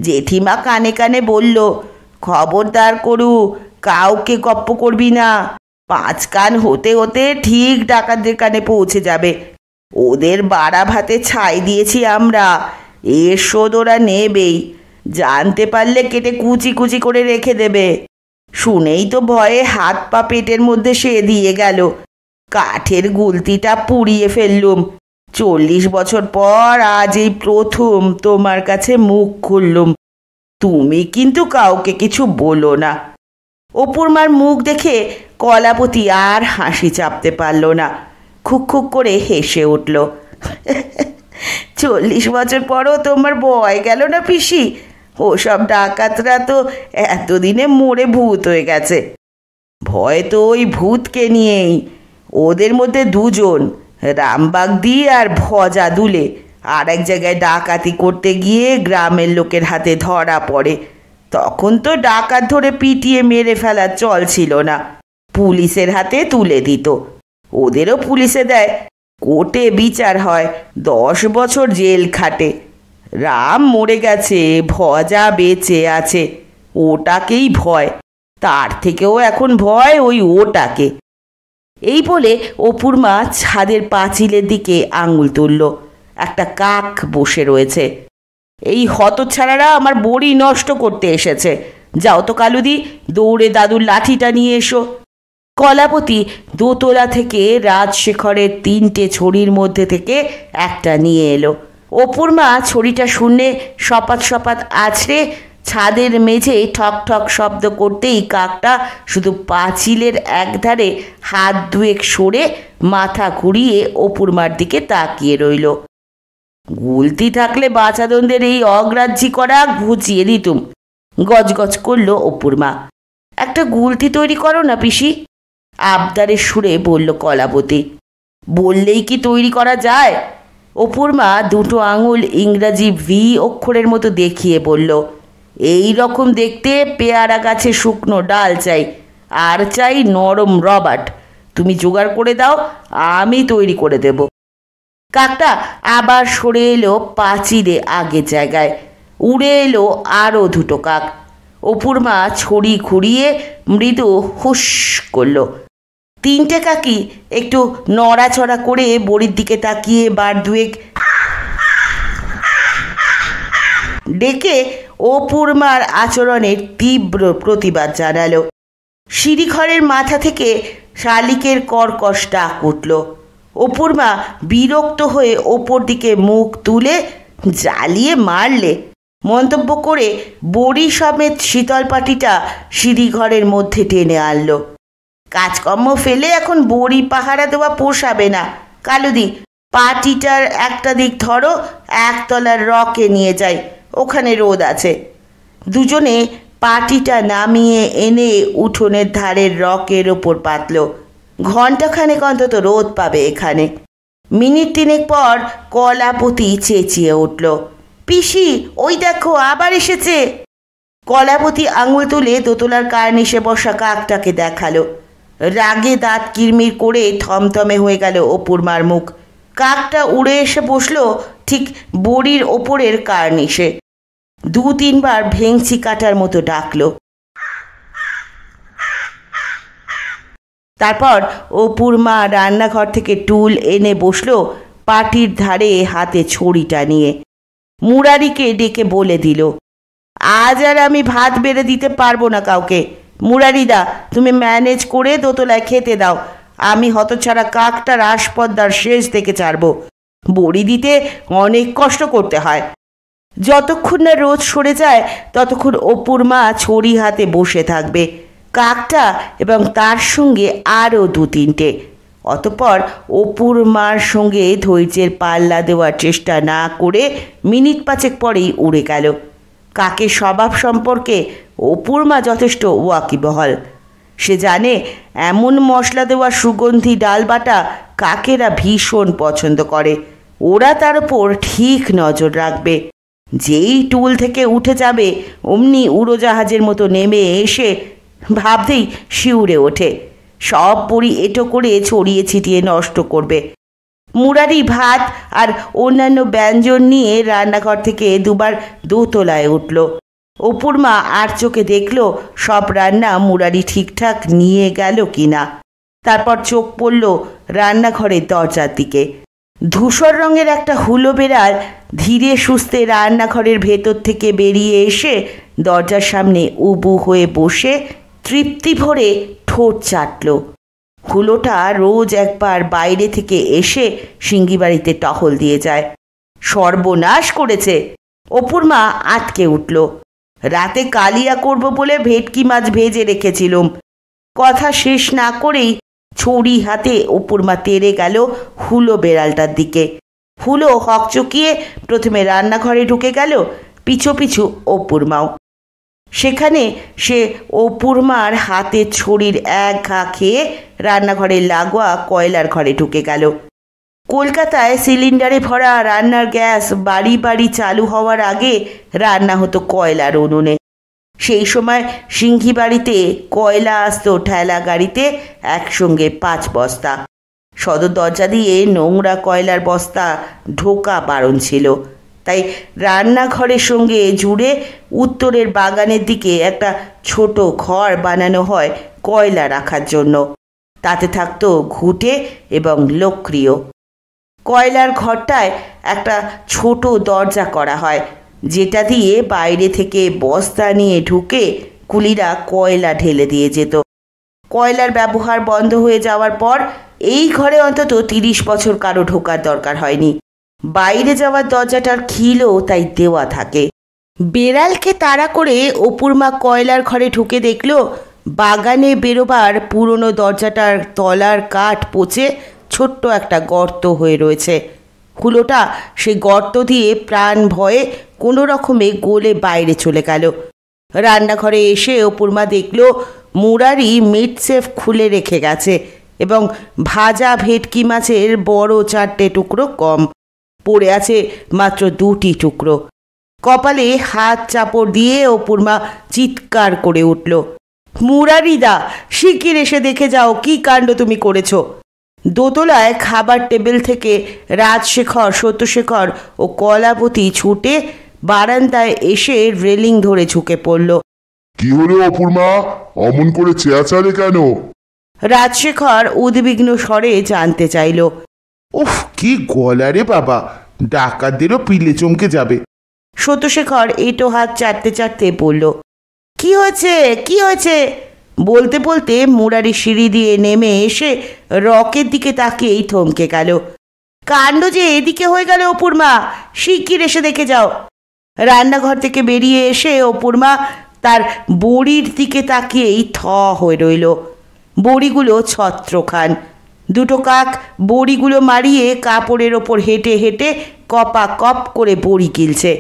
[SPEAKER 1] জেঠিমা কানে কানে বলল, খবরদার করু, কাউকে গপ্প করবি না। 5 কান হতে হতে ঠিক ডাকাতদের কানে পৌঁছে যাবে। ওদের বাড়া ভাতে ছাই দিয়েছি আমরা, এর শোধ ওরা নেবেই। জানতে পারলে কেটে কুচি কুচি করে রেখে দেবে। শুনেই তো ভয়ে হাত পা পেটের মধ্যে সে দিয়ে গেল। কাঠের গুলতিটা পুড়িয়ে ফেললুম। 40 বছর পর আজ এই প্রথম তোমার কাছে মুখ খুললুম। তুমি কিন্তু কাউকে কিছু বলো না। অপুর মার মুখ দেখে কলাপতি আর হাসি চাপতে পারল না। খুক খুক করে হেসে উঠল। 40 বছর পরও তোমার ভয় গেল না পিসি? ওসব ডাকাতরা তো এতদিনে মরে ভূত হয়ে গেছে। ভয় তো ওই ভূতকে নিয়েই। ওদের মধ্যে 2 জন, রামবাগদি আর ভজা দুলে, আর এক জায়গায় ডাকাতি করতে গিয়ে গ্রামের লোকের হাতে ধরা পড়ে। তখন তো ডাকাত ধরে পিটিয়ে মেরে ফেলার চল ছিল না, পুলিশের হাতে তুলে দিত। ওদেরও পুলিশে দেয়, কোর্টে বিচার হয়, 10 বছর জেল খাটে। রাম মরে গেছে, ভজা বেঁচে আছে। ওটাকেই ভয়, তার থেকেও এখন ভয় ওই ওটাকে। এই বলে অপুর মা ছাদের পাঁচিলের দিকে আঙুল তুলল। একটা কাক বসে রয়েছে। এই হতচ্ছাড়ারা আমার বড়ি নষ্ট করতে এসেছে। যাও তো কালুদি, দৌড়ে দাদুর লাঠিটা নিয়ে এসো। কলাবতী দোতলা থেকে রাজশেখরের 3টে ছড়ির মধ্যে থেকে একটা নিয়ে এলো। অপুর মা ছড়িটা শুনে সপাত সপাত আছড়ে ছাদের মেঝে ঠক ঠক শব্দ করতেই কাকটা শুধু পাঁচিলের একধারে হাত দুয়েক সরে মাথা ঘুরিয়ে অপুর মার দিকে তাকিয়ে রইল। গুলতি থাকলে বাছাদনদের এই অগ্রাহ্যি করা ঘুচিয়ে দিতুম, গজগজ করল অপুর মা। একটা গুলতি তৈরি করো না পিসি, আবদারের সুরে বলল কলাবতী। বললেই কি তৈরি করা যায়? অপুর মা 2টো আঙুল ইংরাজি ভি অক্ষরের মতো দেখিয়ে বলল, এই রকম দেখতে পেয়ারা গাছে শুকনো ডাল চাই, আর চাই নরম রবাট। তুমি জোগাড় করে দাও, আমি তৈরি করে দেব। কাকটা আবার সরে এলো পাঁচিলে আগের জায়গায়। উড়ে এলো আরও 2টো কাক। অপুর মা ছড়ি ঘুরিয়ে মৃদু হুস করল। 3টে কাকই একটু নড়াচড়া করে বড়ির দিকে তাকিয়ে বার দুয়েক ডেকে অপুর মার আচরণের তীব্র প্রতিবাদ জানালো। সিঁড়িঘরের মাথা থেকে শালিকের কর্কশ ডাক উঠল। অপুর মা বিরক্ত হয়ে ওপর দিকে মুখ তুলে জ্বালিয়ে মারলে মন্তব্য করে বড়ি সমেত শীতল পাটিটা সিঁড়িঘরের মধ্যে টেনে আনলো। কাজকর্ম ফেলে এখন বড়ি পাহারা দেওয়া পোষাবে না। কালুদি, পাটিটার একটা দিক ধরো, একতলার রকে নিয়ে যাই, ওখানে রোদ আছে। দুজনে পাটিটা নামিয়ে এনে উঠোনের ধারের রকের ওপর পাতল। ঘণ্টাখানেক অন্তত রোদ পাবে এখানে। মিনিট 3 পর কলাবতী চেঁচিয়ে উঠল, পিসি ওই দেখো আবার এসেছে। কলাবতী আঙুল তুলে দোতলার কার্নিশে বসা কাকটাকে দেখালো। রাগে দাঁত কিরমির করে থমথমে হয়ে গেল অপুর মার মুখ। কাকটা উড়ে এসে বসলো ঠিক বড়ির ওপরের কার্নিশে। 2-3 বার ভেংচি কাটার মতো ডাকলো। তারপর অপুর মা রান্নাঘর থেকে টুল এনে বসলো পাটির ধারে হাতে ছড়িটা নিয়ে। মুরারিকে ডেকে বলে দিল, আজ আর আমি ভাত বেড়ে দিতে পারবো না কাউকে। মুরারিদা, তুমি ম্যানেজ করে দোতলায় খেতে দাও, আমি হতছাড়া কাকটার আসপদ্দার শেষ থেকে ছাড়বো। বড়ি দিতে অনেক কষ্ট করতে হয়। যতক্ষণ না রোদ সরে যায় ততক্ষণ অপুর মা ছড়ি হাতে বসে থাকবে, কাকটা এবং তার সঙ্গে আরও 2-3টে। অতঃপর অপুর মার সঙ্গে ধৈর্যের পাল্লা দেওয়ার চেষ্টা না করে মিনিট 5 পরেই উড়ে গেল। কাকের স্বভাব সম্পর্কে অপুর মা যথেষ্ট ওয়াকিবহাল। সে জানে এমন মশলা দেওয়া সুগন্ধি ডাল বাটা কাকেরা ভীষণ পছন্দ করে। ওরা তার ওপর ঠিক নজর রাখবে। যেই টুল থেকে উঠে যাবে অমনি উড়োজাহাজের মতো নেমে এসে ভাবতেই শিউরে ওঠে। সব বড়ি এঁটো করে ছড়িয়ে ছিটিয়ে নষ্ট করবে। মুরারি ভাত আর অন্যান্য ব্যঞ্জন নিয়ে রান্নাঘর থেকে 2বার দোতলায় উঠল। অপুর মা আর চোখে দেখল সব রান্না মুরারি ঠিকঠাক নিয়ে গেল কিনা। তারপর চোখ পড়ল রান্নাঘরের দরজার দিকে। ধূসর রঙের একটা হুলো বেড়াল ধীরে সুস্থে রান্নাঘরের ভেতর থেকে বেরিয়ে এসে দরজার সামনে উবু হয়ে বসে তৃপ্তি ভরে ঠোঁট চাটল। হুলোটা রোজ একবার বাইরে থেকে এসে সিঙ্গি বাড়িতে টহল দিয়ে যায়। সর্বনাশ করেছে। অপুর মা আটকে উঠল। রাতে কালিয়া করব বলে ভেটকি মাছ ভেজে রেখেছিলুম। কথা শেষ না করেই ছড়ি হাতে অপুর মা তেড়ে গেল হুলো বেড়ালটার দিকে। হুলো হকচকিয়ে প্রথমে রান্নাঘরে ঢুকে গেল, পিছু পিছু অপুর মাও। সেখানে সে অপুর মার হাতে ছড়ির এক ঘা খেয়ে রান্নাঘরের লাগোয়া কয়লার ঘরে ঢুকে গেল। কলকাতায় সিলিন্ডারে ভরা রান্নার গ্যাস বাড়ি বাড়ি চালু হওয়ার আগে রান্না হতো কয়লার উনুনে। সেই সময় সিংহি বাড়িতে কয়লা আসতো ঠেলা গাড়িতে একসঙ্গে 5 বস্তা। সদর দরজা দিয়ে নোংরা কয়লার বস্তা ঢোকা বারণ ছিল। তাই রান্নাঘরের সঙ্গে জুড়ে উত্তরের বাগানের দিকে একটা ছোট ঘর বানানো হয় কয়লা রাখার জন্য। তাতে থাকতো ঘুঁটে এবং লক্রিও। কয়লার ঘরটায় একটা ছোট দরজা করা হয়, যেটা দিয়ে বাইরে থেকে বস্তা নিয়ে ঢুকে কুলিরা কয়লা ঢেলে দিয়ে যেত। কয়লার ব্যবহার বন্ধ হয়ে যাওয়ার পর এই ঘরে অন্তত 30 বছর কারো ঢোকার দরকার হয়নি। বাইরে যাওয়ার দরজাটার খিলও তাই দেওয়া থাকে। বেড়ালকে তাড়া করে অপুর মা কয়লার ঘরে ঢুকে দেখল বাগানে বেরোবার পুরনো দরজাটার তলার কাঠ পচে ছোট্ট একটা গর্ত হয়ে রয়েছে। হুলোটা সেই গর্ত দিয়ে প্রাণ ভয়ে কোনো রকমে গলে বাইরে চলে গেল। রান্নাঘরে এসে অপুর মা দেখল মুরারি মিট সেফ খুলে রেখে গেছে এবং ভাজা ভেটকি মাছের বড় 4টে টুকরো কম, পড়ে আছে মাত্র 2টি টুকরো। কপালে হাত চাপড় দিয়ে অপুর মা চিৎকার করে উঠল, মুরারিদা, শিগগির এসে দেখে যাও কি কাণ্ড তুমি করেছো। দোতলায় খাবার টেবিল থেকে রাজশেখর, সত্যশেখর ও কলাবতী ছুটে বারান্দায় এসে রেলিং ধরে ঝুঁকে পড়ল।
[SPEAKER 2] কি হলো অপূর্মা, অমন করে চেঁচালে কেন?
[SPEAKER 1] রাজশেখর উদ্বিগ্ন স্বরে জানতে চাইল।
[SPEAKER 3] উফ, কি গলা রে বাবা, ডাকাতদেরও পিলে চমকে যাবে।
[SPEAKER 1] সত্যশেখর এটো হাত চাটতে চাটতে বলল, কি হয়েছে কি হয়েছে? বলতে বলতে মুরারি সিঁড়ি দিয়ে নেমে এসে রকের দিকে তাকিয়েই থমকে গেল। কাণ্ড যে এদিকে হয়ে গেল অপুর মা, শিগগির এসে দেখে যাও। রান্নাঘর থেকে বেরিয়ে এসে অপুর মা তার বড়ির দিকে তাকিয়েই থ হয়ে রইল। বড়িগুলো ছত্রখান। 2টো কাক বড়িগুলো মারিয়ে কাপড়ের ওপর হেঁটে হেঁটে কপা কপ করে বড়ি গিলছে।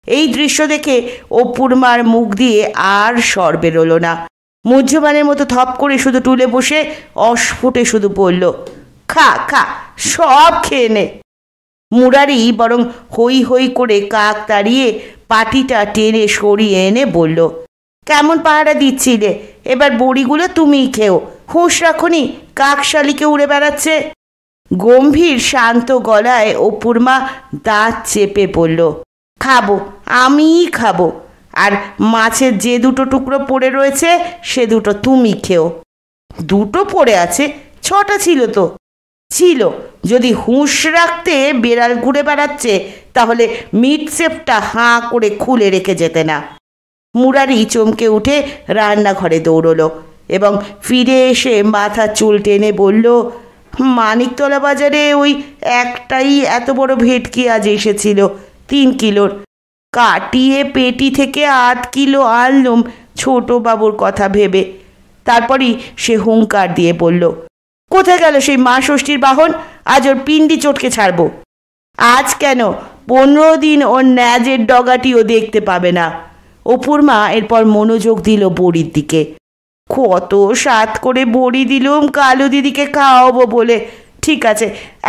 [SPEAKER 1] এই দৃশ্য দেখে অপুর মার মুখ দিয়ে আর স্বর বেরোলো না। মুহ্যমানের মতো থপ করে শুধু টুলে বসে অস্ফুটে শুধু বলল, খা খা, সব খেয়ে নে। মুরারি বরং হই হই করে কাক তাড়িয়ে পাটিটা টেনে সরিয়ে এনে বলল, কেমন পাহারা দিচ্ছিলে, এবার বড়িগুলো তুমিই খেও, হুঁশ রাখুনি, কাকশালিকে উড়ে বেড়াচ্ছে। গম্ভীর শান্ত গলায় অপুর মা দাঁত চেপে বলল, খাবো, আমিই খাবো, আর মাছের যে 2টো টুকরো পড়ে রয়েছে সে 2টো তুমি খেও। 2টো পড়ে আছে? 6টা ছিল তো। ছিল, যদি হুঁশ রাখতে বেড়াল ঘুরে বেড়াচ্ছে তাহলে মিট সেফটা হাঁ করে খুলে রেখে যেতে না। মুরারি চমকে উঠে রান্নাঘরে দৌড়লো এবং ফিরে এসে মাথার চুল টেনে বলল, মানিকতলা বাজারে ওই একটাই এত বড় ভেটকি আজ এসেছিল, 3 কিলোর। কাটিয়ে পেটি থেকে 8 কিলো আনলুম ছোট বাবুর কথা ভেবে। তারপরই সে হুঙ্কার দিয়ে বলল, কোথায় গেল সেই মা ষষ্ঠীর বাহন? আজ ওর পিণ্ডি চটকে ছাড়বো। আজ কেন, 15 দিন ওর ন্যাজের ডগাটিও দেখতে পাবে না। অপুর মা এরপর মনোযোগ দিল বড়ির দিকে। কত স্বাদ করে বড়ি দিলুম কালু দিদিকে খাওয়াবো বলে। ঠিক আছে,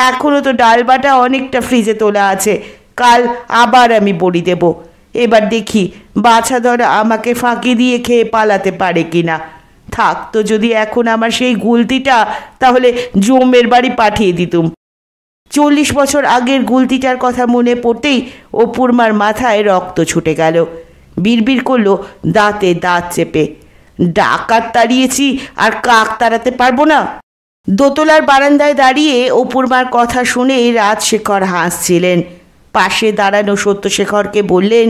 [SPEAKER 1] এখনও তো ডাল বাটা অনেকটা ফ্রিজে তোলা আছে, কাল আবার আমি বড়ি দেব। এবার দেখি বাছাধর আমাকে ফাঁকি দিয়ে খেয়ে পালাতে পারে কিনা। থাকতো যদি এখন আমার সেই গুলতিটা, তাহলে জমের বাড়ি পাঠিয়ে দিতুম। 40 বছর আগের গুলতিটার কথা মনে পড়তেই অপুর মার মাথায় রক্ত ছুটে গেল। বিড়বিড় করলো দাঁতে দাঁত চেপে, ডাকাত তাড়িয়েছি আর কাক তাড়াতে পারবো না? দোতলার বারান্দায় দাঁড়িয়ে অপুর মার কথা শুনে রাজশেখর হাসছিলেন। পাশে দাঁড়ানো সত্যশেখরকে বললেন,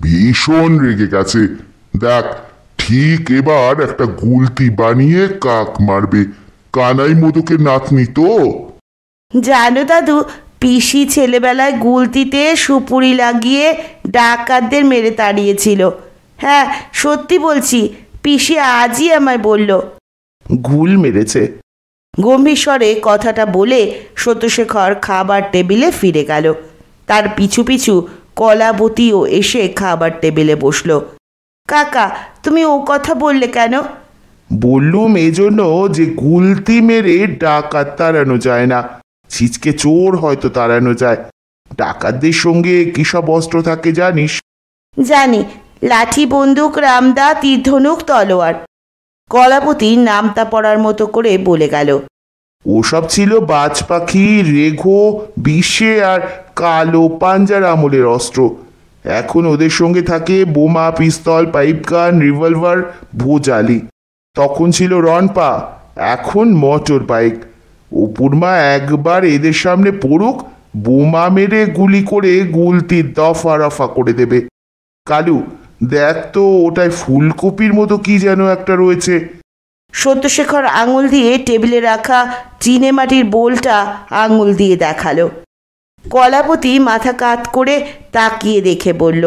[SPEAKER 2] ভীষণ রেগে গেছে, দেখ ঠিক এবার একটা গুলতি বানিয়ে কাক মারবে। কানাই মোদকের নাতনি তো।
[SPEAKER 1] জানো দাদু, পিসি ছেলেবেলায় গুলতিতে সুপুরি লাগিয়ে ডাকাতদের মেরে তাড়িয়েছিল। হ্যাঁ, সত্যি বলছি, পিসি আজই আমায় বলল।
[SPEAKER 3] গুল মেরেছে?
[SPEAKER 1] গম্ভীর স্বরে কথাটা বলে সত্যশেখর খাবার টেবিলে ফিরে গেল। তার পিছু পিছু কলাবতীও এসে খাবার টেবিলে বসল। কাকা, তুমি ও কথা বললে কেন?
[SPEAKER 3] বললুম এজন্য যে গুলতি মেরে ডাকাত তাড়ানো যায় না, ছিচকে চোর হয়তো তাড়ানো যায়। ডাকাতদের সঙ্গে কি সব অস্ত্র থাকে জানিস?
[SPEAKER 1] জানি, লাঠি, বন্দুক, রামদা, তীর ধনুক, তলোয়ার। কলাবতী নামতা পড়ার মতো করে বলে গেল।
[SPEAKER 3] ওসব ছিল বাজ পাখি, রেঘো, বিষে আর কালো পাঞ্জার আমলের অস্ত্র। এখন ওদের সঙ্গে থাকে বোমা, পিস্তল, পাইপ গান, রিভলভার, ভোজালি। তখন ছিল রনপা, এখন মোটর বাইক। অপুর মা একবার এদের সামনে পড়ুক, বোমা মেরে গুলি করে গুলতি দফা রফা করে দেবে। কালু, দেখ তো ওটায় ফুলকপির মতো কি যেন একটা রয়েছে।
[SPEAKER 1] সত্যশেখর আঙুল দিয়ে টেবিলে রাখা চিনে মাটির বোলটা আঙুল দিয়ে দেখালো। কলাবতী মাথা কাত করে তাকিয়ে দেখে বলল,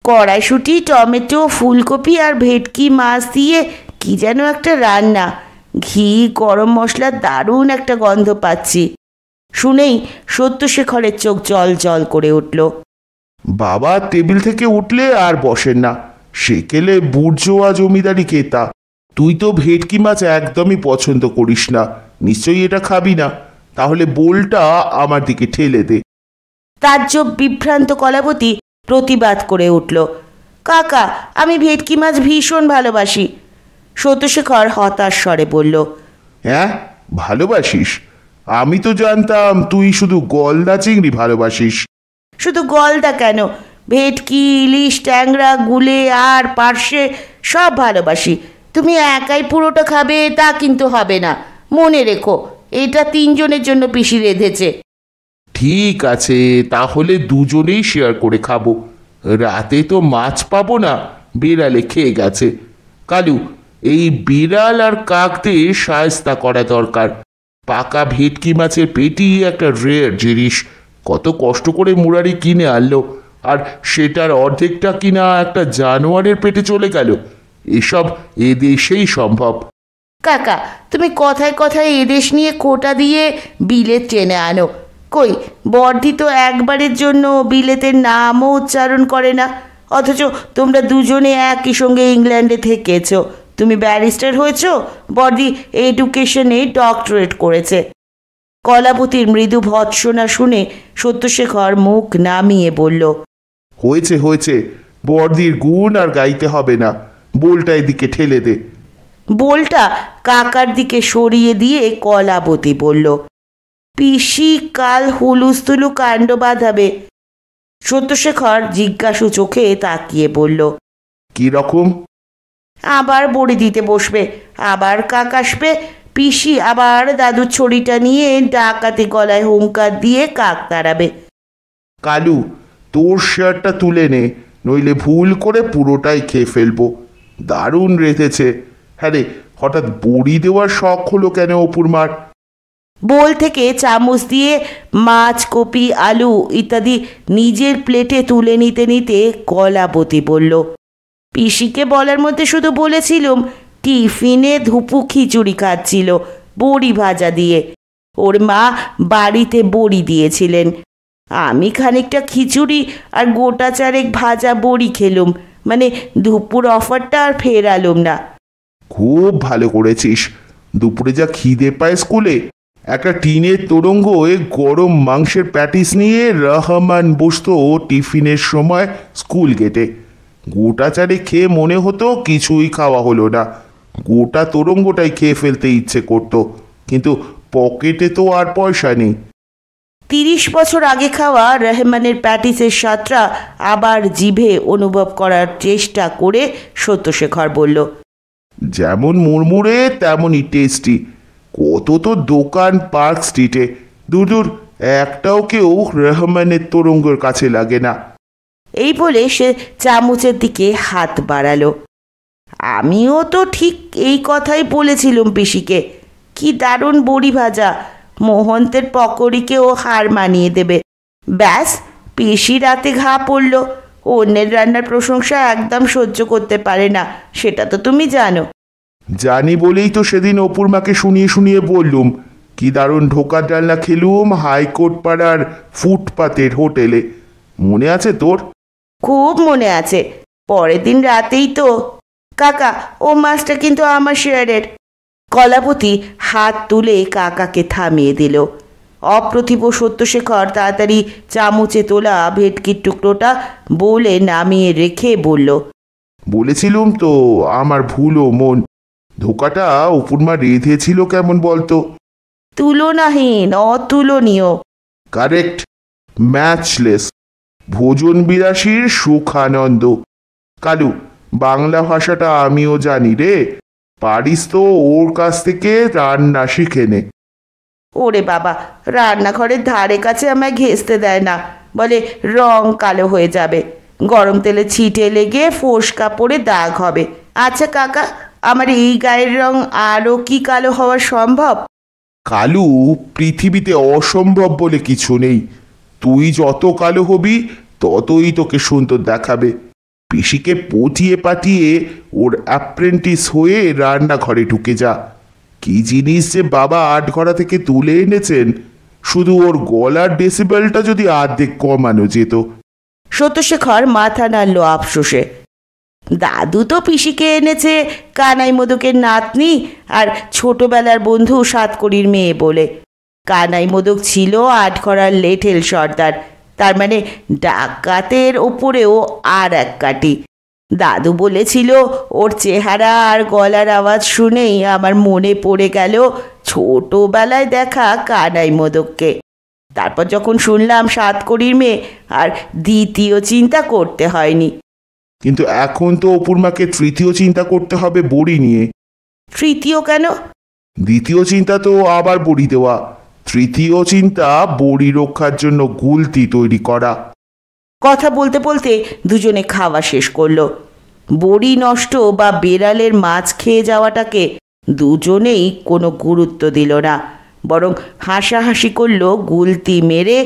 [SPEAKER 1] কড়াইশুঁটি, টমেটো, ফুলকপি আর ভেটকি মাছ দিয়ে কি যেন একটা রান্না। ঘি, গরম মশলার দারুণ একটা গন্ধ পাচ্ছি। শুনেই সত্যশেখরের চোখ জল জল করে উঠল।
[SPEAKER 3] বাবা টেবিল থেকে উঠলে আর বসেন না, সেকেলে বুর্জোয়া জমিদারি কেতা। তুই তো ভেটকি মাছ একদমই পছন্দ করিস না, নিশ্চয়ই এটা খাবি না। তাহলে বোলটা আমার দিকে ঠেলে দে।
[SPEAKER 1] তাজ্জব বিভ্রান্ত কলাবতী প্রতিবাদ করে উঠল, কাকা, আমি ভেটকি মাছ ভীষণ ভালোবাসি। সত্যশেখর হতাশ স্বরে বলল,
[SPEAKER 3] হ্যাঁ, ভালোবাসিস? আমি তো জানতাম তুই শুধু গলদা চিংড়ি ভালোবাসিস।
[SPEAKER 1] শুধু গলদা কেন, ভেটকি, ইলিশ, ট্যাংরা, গুলে আর পার্শে সব ভালোবাসি। তুমি একাই পুরোটা খাবে তা কিন্তু হবে না, মনে রেখো এটা 3 জনের জন্য পিসি রেঁধেছে।
[SPEAKER 3] ঠিক আছে, তাহলে দুজনেই শেয়ার করে খাবো। রাতে তো মাছ পাবো না, বিড়ালে খেয়ে গেছে। কালু, এই বিড়াল আর কাকদের শায়েস্তা করা দরকার। পাকা ভেটকি মাছের পেটি একটা রেয়ার জিনিস। কত কষ্ট করে মুরারি কিনে আনলো, আর সেটার অর্ধেকটা কিনা একটা জানোয়ারের পেটে চলে গেল। এসব এদেশেই সম্ভব।
[SPEAKER 1] কাকা, তুমি কথায় কথায় এদেশ নিয়ে কোটা দিয়ে বিলেত টেনে আনো। কই, বর্দি তো একবারের জন্য বিলেতের নামও উচ্চারণ করে না, অথচ তোমরা দুজনে একই সঙ্গে ইংল্যান্ডে থেকেছ। তুমি ব্যারিস্টার হয়েছ, বর্দি এডুকেশনে ডক্টরেট করেছে। কলাবতীর মৃদু ভৎসনা শুনে সত্যশেখর মুখ নামিয়ে বলল,
[SPEAKER 3] হয়েছে হয়েছে, বর্দির গুণ আর গাইতে হবে না। বোলটা এদিকে ঠেলে দে।
[SPEAKER 1] বোলটা কাকার দিকে সরিয়ে দিয়ে কলাবতী বলল, পিসি কাল হুলুস্থুলু কাণ্ড বাঁধাবে। সত্যশেখর জিজ্ঞাসু চোখে তাকিয়ে বলল,
[SPEAKER 3] কি রকম?
[SPEAKER 1] আবার বড়ি দিতে বসবে, আবার কাক আসবে, পিসি আবার দাদুর ছড়িটা নিয়ে ডাকাতি গলায় হুঙ্কার দিয়ে কাক তাড়াবে।
[SPEAKER 3] কালু, তোর শেয়ারটা তুলে নে, নইলে ভুল করে পুরোটাই খেয়ে ফেলবো। দারুণ রেঁধেছে। হ্যাঁ রে, হঠাৎ বড়ি দেওয়ার শখ হলো কেন অপুর মার?
[SPEAKER 1] বোল থেকে চামচ দিয়ে মাছ, কপি, আলু ইত্যাদি নিজের প্লেটে তুলে নিতে নিতে কলাবতী বলল, পিসিকে বলার মধ্যে শুধু বলেছিলুম টিফিনে ধুপু খিচুড়ি খাচ্ছিল বড়ি ভাজা দিয়ে। ওর মা বাড়িতে বড়ি দিয়েছিলেন, আমি খানিকটা খিচুড়ি আর গোটা চারেক ভাজা বড়ি খেলুম, মানে দুপুর অফারটা আর ফেরালুম না।
[SPEAKER 3] খুব ভালো করেছিস। দুপুরে যা খিদে পায় স্কুলে, একটা টিনের তোরঙ্গয় গরম মাংসের প্যাটিস নিয়ে রহমান বসতো টিফিনের সময় স্কুল গেটে। গোটা চারে খেয়ে মনে হতো কিছুই খাওয়া হলো না, গোটা তোরঙ্গটাই খেয়ে ফেলতে ইচ্ছে করতো, কিন্তু পকেটে তো আর পয়সা নেই।
[SPEAKER 1] 30 বছর আগে খাওয়া রহমানের প্যাটিসের স্বাদটা আবার জিভে অনুভব করার চেষ্টা করে সত্যশেখর বলল,
[SPEAKER 3] যেমন মুড়মুড়ে তেমনই টেস্টি। কত তো দোকান পার্ক স্ট্রিটে, দূর দূর একটাও কেউ রহমানের তোরঙ্গের কাছে লাগে না।
[SPEAKER 1] এই বলে সে চামচের দিকে হাত বাড়ালো। আমিও তো ঠিক এই কথাই বলেছিলুম পিসিকে, কি দারুণ বড়ি ভাজা, মোহন্তের পকড়িকেও হার মানিয়ে দেবে। ব্যাস, পিসি রাতে ঘা পড়ল। অন্যের রান্নার প্রশংসা একদম সহ্য করতে পারে না, সেটা তো তুমি জানো।
[SPEAKER 3] জানি বলেই তো সেদিন অপুর মাকে শুনিয়ে শুনিয়ে বললুম, কি দারুণ ঢোকার ডালনা খেলুম হাইকোর্ট পাড়ার ফুটপাতের হোটেলে। মনে আছে তোর?
[SPEAKER 1] খুব মনে আছে। পরের দিন রাতেই তো। কাকা, ও মাছটা কিন্তু আমার শেয়ারের। কলাবতী হাত তুলে কাকাকে থামিয়ে দিল। অপ্রতিভ সত্যশেখর তাড়াতাড়ি চামচে তোলা ভেটকির টুকরোটা বলে নামিয়ে রেখে বলল,
[SPEAKER 3] বলেছিলুম তো আমার ভুল ও মন। ধোকাটা অপুর মা রেঁধেছিল কেমন বলতো?
[SPEAKER 1] তুলনাহীন, অতুলনীয়।
[SPEAKER 3] কারেক্ট, ম্যাচলেস, ভোজন বিলাসীর সুখানন্দ। কালু, বাংলা ভাষাটা আমিও জানি রে, পারিস তো ওর কাছ থেকে রান্না শিখে নে।
[SPEAKER 1] ওরে বাবা, রান্নাঘরের ধারে কাছে আমায় ঘেঁষতে দেয় না, বলে রং কালো হয়ে যাবে, গরম তেলে ছিটে লেগে ফোসকা পড়ে দাগ হবে। আচ্ছা কাকা, আমার এই গায়ের রং আরও কি কালো হওয়া সম্ভব?
[SPEAKER 3] কালু, পৃথিবীতে অসম্ভব বলে কিছু নেই। তুই যত কালো হবি ততই তোকে সুন্দর দেখাবে। পিসিকে পটিয়ে পাঠিয়ে ওর অ্যাপ্রেন্টিস হয়ে রান্নাঘরে ঢুকে যা। কি জিনিস যে বাবা আটঘরা থেকে তুলে এনেছেন, শুধু ওর গলার ডেসিবেলটা যদি অর্ধেক কমানো যেত।
[SPEAKER 1] সত্যশেখর মাথা নাড়ল আফসোসে। দাদু তো পিসিকে এনেছে কানাই মোদকের নাতনি আর ছোটবেলার বন্ধু সাতকড়ির মেয়ে বলে। কানাই মোদক ছিল আটঘরার লেঠেল সর্দার, তার মানে ডাকাতের ওপরেও আর এক কাটি। দাদু বলেছিল, ওর চেহারা আর গলার আওয়াজ শুনেই আমার মনে পড়ে গেল ছোটবেলায় দেখা কানাই মোদককে। তারপর যখন শুনলাম সাতকড়ির মেয়ে, আর দ্বিতীয় চিন্তা করতে হয়নি।
[SPEAKER 3] কিন্তু এখন তো অপুর মাকে তৃতীয় চিন্তা করতে হবে বড়ি নিয়ে।
[SPEAKER 1] তৃতীয় কেন?
[SPEAKER 3] দ্বিতীয় চিন্তা তো আবার বড়ি দেওয়া, তৃতীয় চিন্তা বড়ি রক্ষার জন্য গুলতি তৈরি করা।
[SPEAKER 1] কথা বলতে বলতে দুজনে খাওয়া শেষ করলো। বড়ি নষ্ট বা বেড়ালের মাছ খেয়ে যাওয়াটাকে দুজনেই কোনো গুরুত্ব দিল না, বরং হাসাহাসি করলো গুলতি মেরে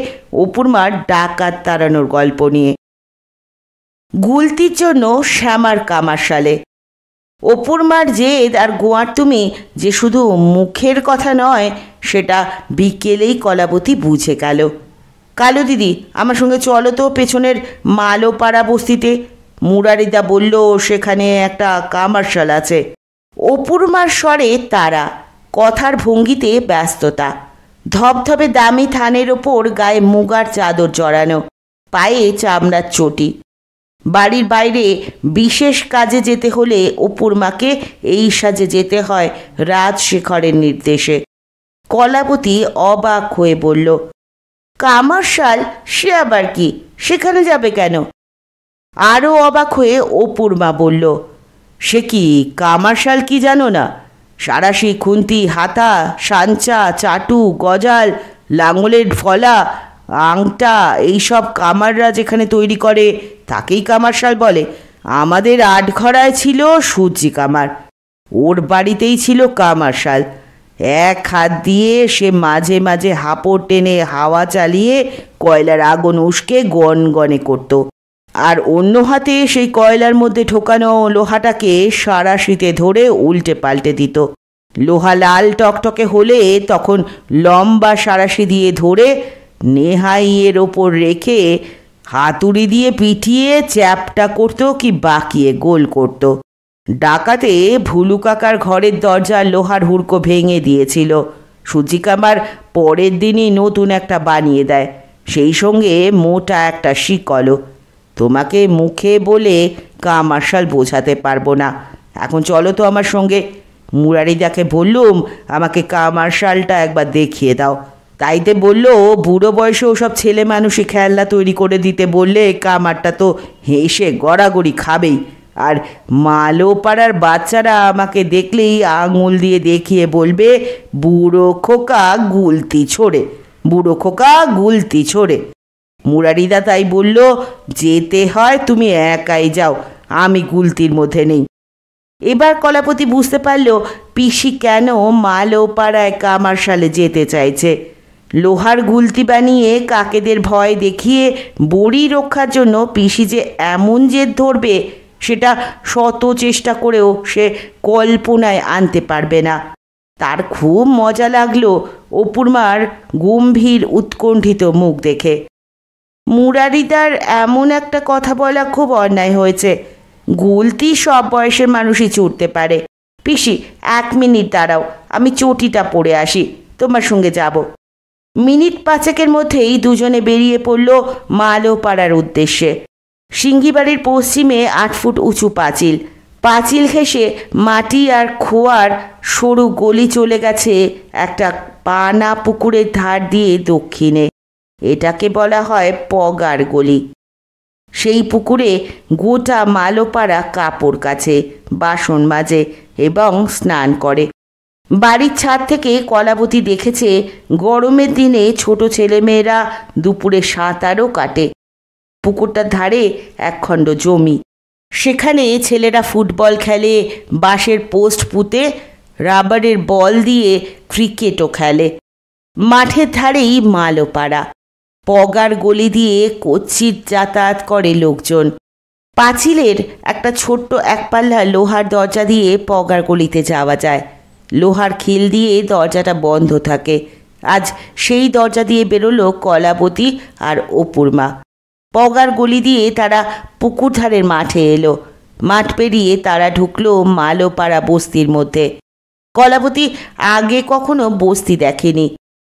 [SPEAKER 1] অপুর মার ডাকাত তাড়ানোর গল্প নিয়ে। গুলতির জন্য শ্যামার কামারশালে। অপুর মার জেদ আর গোয়ার তুমি যে শুধু মুখের কথা নয়, সেটা বিকেলেই কলাবতী বুঝে গেল। কালো দিদি, আমার সঙ্গে চলো তো পেছনের মালোপাড়া বস্তিতে। মুরারিদা বলল সেখানে একটা কামারশাল আছে। অপুর মার স্বরে তারা, কথার ভঙ্গিতে ব্যস্ততা। ধবধবে দামি থানের ওপর গায়ে মুগার চাদর জড়ানো, পায়ে চামড়ার চটি। বাড়ির বাইরে বিশেষ কাজে যেতে হলে অপুর মাকে এই সাজে যেতে হয় রাজশেখরের নির্দেশে। কলাবতী অবাক হয়ে বলল, কামারশাল? সে আবার কি? সেখানে যাবে কেন? আরও অবাক হয়ে অপুর মা বলল, সে কি কামারশাল কি জানো না? সারাশি, খুন্তি, হাতা, সাঞ্চা, চাটু, গজাল, লাঙলের ফলা, আংটা, এইসব কামাররা যেখানে তৈরি করে তাকেই কামারশাল বলে। আমাদের আটঘরায় ছিল সূর্যি কামার, ওর বাড়িতেই ছিল কামারশাল। এক হাত দিয়ে সে মাঝে মাঝে হাঁপড় টেনে হাওয়া চালিয়ে কয়লার আগুন উস্কে গনগনে করত, আর অন্য হাতে সেই কয়লার মধ্যে ঢোকানো লোহাটাকে সারাশিতে ধরে উল্টে পাল্টে দিত। লোহা লাল টকটকে হলে তখন লম্বা সারাশি দিয়ে ধরে নেহাইয়ের ওপর রেখে হাতুড়ি দিয়ে পিটিয়ে চ্যাপটা করত কি বাঁকিয়ে গোল করত। ডাকাতে ভুলু কাকার ঘরের দরজার লোহার হুড়কো ভেঙে দিয়েছিল। সূর্যি কামার পরের দিনই নতুন একটা বানিয়ে দেয়, সেই সঙ্গে মোটা একটা শিকলও। তোমাকে মুখে বলে কামারশাল বোঝাতে পারবো না। এখন চলো তো আমার সঙ্গে। মুরারিদাকে বললুম আমাকে কামারশালটা একবার দেখিয়ে দাও। তাইতে বলল, বুড়ো বয়সে ওসব ছেলে মানুষই খেলনা তৈরি করে দিতে বললে কামারটা তো হেসে গড়াগড়ি খাবেই। আর মালোপাড়ার বাচ্চারা আমাকে দেখলেই আঙুল দিয়ে দেখিয়ে বলবে, বুড়ো খোকা গুলতি ছোড়ে, বুড়ো খোকা গুলতি ছোড়ে। মুরারিদা তাই বলল, যেতে হয় তুমি একাই যাও, আমি গুলতির মধ্যে নেই। এবার কলাপতি বুঝতে পারল পিসি কেন মালোপাড়ায় কামারশালে যেতে চাইছে। লোহার গুলতি বানিয়ে কাকেদের ভয় দেখিয়ে বড়ি রক্ষার জন্য পিসি যে এমন জেদ ধরবে, সেটা শত চেষ্টা করেও সে কল্পনায় আনতে পারবে না। তার খুব মজা লাগলো অপুর মার গম্ভীর উৎকণ্ঠিত মুখ দেখে। মুরারিদার এমন একটা কথা বলা খুব অন্যায় হয়েছে। গুলতি সব বয়সের মানুষই চড়তে পারে। পিসি, 1 মিনিট দাঁড়াও, আমি চটিটা পরে আসি, তোমার সঙ্গে যাব। মিনিট 5 মধ্যেই দুজনে বেরিয়ে পড়ল মালোপাড়ার উদ্দেশ্যে। সিঙ্গিবাড়ির পশ্চিমে 8 ফুট উঁচু পাঁচিল, পাঁচিল ঘেঁষে মাটি আর খোয়ার সরু গলি চলে গেছে একটা পানা পুকুরের ধার দিয়ে দক্ষিণে। এটাকে বলা হয় পগার গলি। সেই পুকুরে গোটা মালোপাড়া কাপড় কাচে, বাসন মাজে এবং স্নান করে। বাড়ির ছাদ থেকে কলাবতী দেখেছে গরমের দিনে ছোট ছেলেমেয়েরা দুপুরে সাঁতারও কাটে। পুকুরটার ধারে একখণ্ড জমি, সেখানে ছেলেরা ফুটবল খেলে, বাঁশের পোস্ট পুঁতে রাবারের বল দিয়ে ক্রিকেটও খেলে। মাঠের ধারেই মালোপাড়া। পগার গলি দিয়ে কচ্ছিত যাতায়াত করে লোকজন। পাঁচিলের একটা ছোট্ট একপাল্লা লোহার দরজা দিয়ে পগার গলিতে যাওয়া যায়। লোহার খিল দিয়ে দরজাটা বন্ধ থাকে। আজ সেই দরজা দিয়ে বেরোলো কলাবতী আর অপুর মা। পগার গলি দিয়ে তারা পুকুর ধারের মাঠে এলো। মাঠ পেরিয়ে তারা ঢুকলো মালোপাড়া বস্তির মধ্যে। কলাবতী আগে কখনো বস্তি দেখেনি।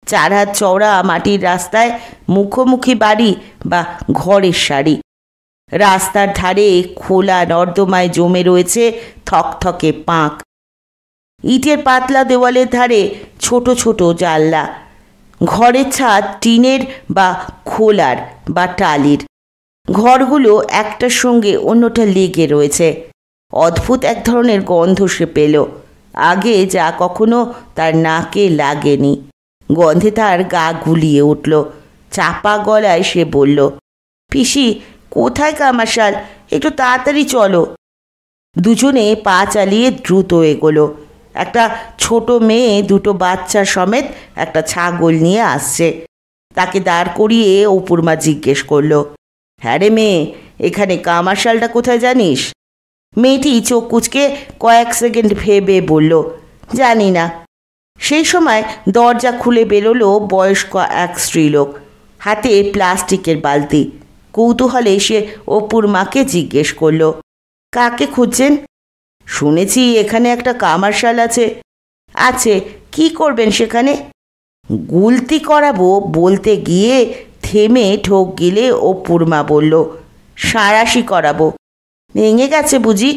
[SPEAKER 1] 4 হাত চওড়া মাটির রাস্তায় মুখোমুখি বাড়ি বা ঘরের সারি। রাস্তার ধারে খোলা নর্দমায় জমে রয়েছে থকথকে পাঁক। ইটের পাতলা দেওয়ালের ধারে ছোট ছোট জানলা। ঘরের ছাদ টিনের বা খোলার বা টালির। ঘরগুলো একটার সঙ্গে অন্যটা লেগে রয়েছে। অদ্ভুত এক ধরনের গন্ধ সে পেল, আগে যা কখনো তার নাকে লাগেনি। গন্ধে তার গা গুলিয়ে উঠল। চাপা গলায় সে বলল, পিসি, কোথায় কামাশাল? একটু তাড়াতাড়ি চলো। দুজনে পা চালিয়ে দ্রুত এগোলো। একটা ছোট মেয়ে 2টো বাচ্চা সমেত একটা ছাগল নিয়ে আসছে। তাকে দাঁড় করিয়ে অপুর মা জিজ্ঞেস করলো, হ্যাঁ রে মেয়ে, এখানে কামাশালটা কোথায় জানিস? মেয়েটি চোখ কুচকে কয়েক সেকেন্ড ভেবে বলল, জানি না। সেই সময় দরজা খুলে বেরোলো বয়স্ক এক স্ত্রীলোক, হাতে প্লাস্টিকের বালতি। কৌতূহলে সে অপুর মাকে জিজ্ঞেস করলো, কাকে খুঁজছেন? শুনেছি এখানে একটা কামারশাল আছে। আছে, কি করবেন সেখানে? গুলতি করাবো বলতে গিয়ে থেমে ঠোক গিলে অপুর মা বলল, সাঁড়াশি করাবো। ভেঙে গেছে বুঝি?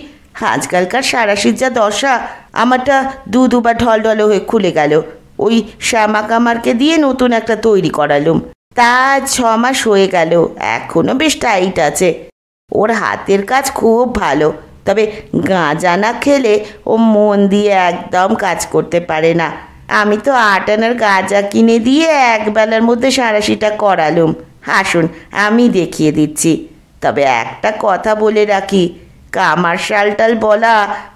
[SPEAKER 1] আজকালকার সাঁড়াশির যা দশা, আমারটা দুবার ঢলঢল হয়ে খুলে গেল। ওই শ্যামা কামারকে দিয়ে নতুন একটা তৈরি করালুম। তা 6 মাস হয়ে গেল, এখনো বেশ টাইট আছে। ওর হাতের কাজ খুব ভালো, তবে গাঁজা না খেলে ও মন দিয়ে একদম কাজ করতে পারে না। আমি তো 8 আনার গাঁজা কিনে দিয়ে একবেলার মধ্যে সাঁড়াশিটা করালুম। আসুন, আমি দেখিয়ে দিচ্ছি। তবে একটা কথা বলে রাখি, কামারশালটাল বলা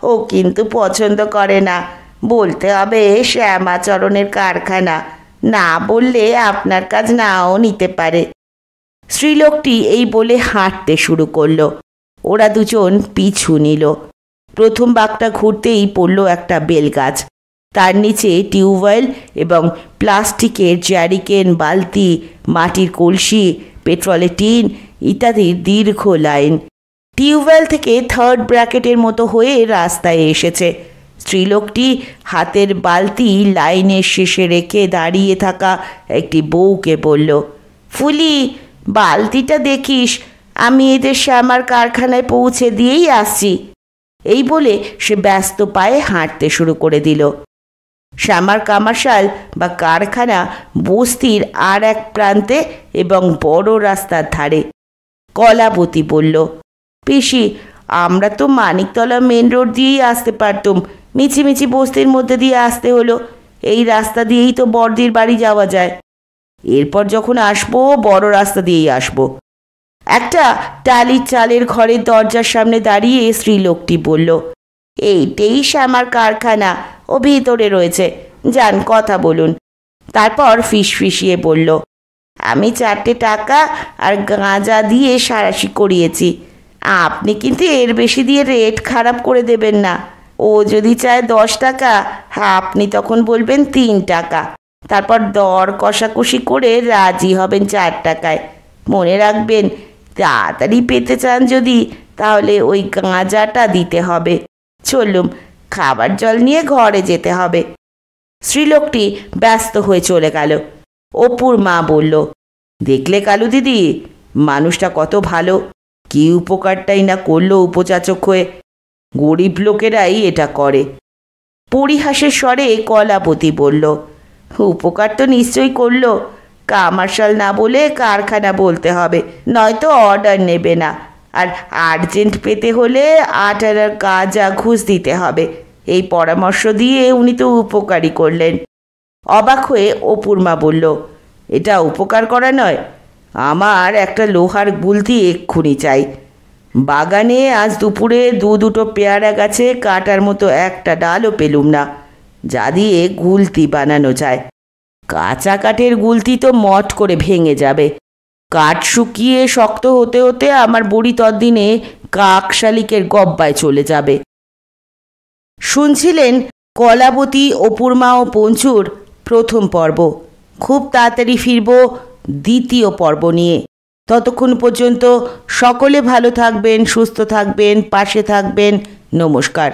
[SPEAKER 1] ও কিন্তু পছন্দ করে না। বলতে হবে শ্যামাচরণের কারখানা, না বললে আপনার কাজ নাও নিতে পারে। স্ত্রীলোকটি এই বলে হাঁটতে শুরু করলো। ওরা দুজন পিছু নিল। প্রথম বাঁকটা ঘুরতেই পড়ল একটা বেলগাছ। তার নিচে টিউবওয়েল এবং প্লাস্টিকের জ্যারিকেন, বালতি, মাটির কলসি, পেট্রোলের টিন ইত্যাদির দীর্ঘ লাইন। টিউবওয়েল থেকে 3rd ব্র্যাকেটের মতো হয়ে রাস্তায় এসেছে। স্ত্রীলোকটি হাতের বালতি লাইনের শেষে রেখে দাঁড়িয়ে থাকা একটি বউকে বলল, ফুলি, বালতিটা দেখিস, আমি এদের শ্যামার কারখানায় পৌঁছে দিয়েই আসছি। এই বলে সে ব্যস্ত পায়ে হাঁটতে শুরু করে দিল। শ্যামার কামারশাল বা কারখানা বস্তির আর এক প্রান্তে এবং বড় রাস্তার ধারে। কলাবতী বলল, পিসি, আমরা তো মানিকতলা মেন রোড দিয়েই আসতে পারতুম, মিছিমিছি বস্তির মধ্যে দিয়ে আসতে হলো। এই রাস্তা দিয়েই তো বড়দির বাড়ি যাওয়া যায়। এরপর যখন আসবো বড় রাস্তা দিয়েই আসবো। একটা টালির চালের ঘরের দরজার সামনে দাঁড়িয়ে স্ত্রীলোকটি বলল, এইটাই শ্যামার কারখানা, ও ভিতরে রয়েছে, যান কথা বলুন। তারপর ফিসফিসিয়ে বলল, আমি 4টে টাকা আর গাঁজা দিয়ে সাঁড়াশি করিয়েছি। আপনি কিন্তু এর বেশি দিয়ে রেট খারাপ করে দেবেন না। ও যদি চায় 10 টাকা, আপনি তখন বলবেন 3 টাকা। তারপর দর কষাকষি করে রাজি হবেন 4 টাকায়। মনে রাখবেন, তাড়াতাড়ি পেতে চান যদি, তাহলে ওই গাঁজাটা দিতে হবে। চলুম, খাবার জল নিয়ে ঘরে যেতে হবে। স্ত্রীলোকটি ব্যস্ত হয়ে চলে গেল। অপুর মা বলল, দেখলে কালু দিদি, মানুষটা কত ভালো, কি উপকারটাই না করলো উপচাচক হয়ে। গরিব লোকেরাই এটা করে। পরিহাসের স্বরে কলাবতী বলল, উপকার তো নিশ্চয়ই করলো। কামার্শাল না বলে কারখানা বলতে হবে, নয়তো অর্ডার নেবে না। আর আর্জেন্ট পেতে হলে 8 আনার গাঁজা ঘুষ দিতে হবে। এই পরামর্শ দিয়ে উনি তো উপকারই করলেন। অবাক হয়ে অপুর মা বলল, এটা উপকার করা নয়। আমার একটা লোহার গুলতি এক্ষুনি চাই। বাগানে আজ দুপুরে দুটো পেয়ারা গাছে কাটার মতো একটা ডালও পেলুম না, যা দিয়ে গুলতি বানানো যায়। কাঁচা কাঠের গুলতি তো মট করে ভেঙে যাবে। কাঠ শুকিয়ে শক্ত হতে হতে আমার বুড়ি ততদিনে কাক শালিকের গব্বায় চলে যাবে। শুনছিলেন কলাবতী, অপুর মা ও পঞ্চুর প্রথম পর্ব। খুব তাড়াতাড়ি ফিরব দ্বিতীয় পর্ব নিয়ে। ততক্ষণ পর্যন্ত সকলে ভালো থাকবেন, সুস্থ থাকবেন, পাশে থাকবেন। নমস্কার।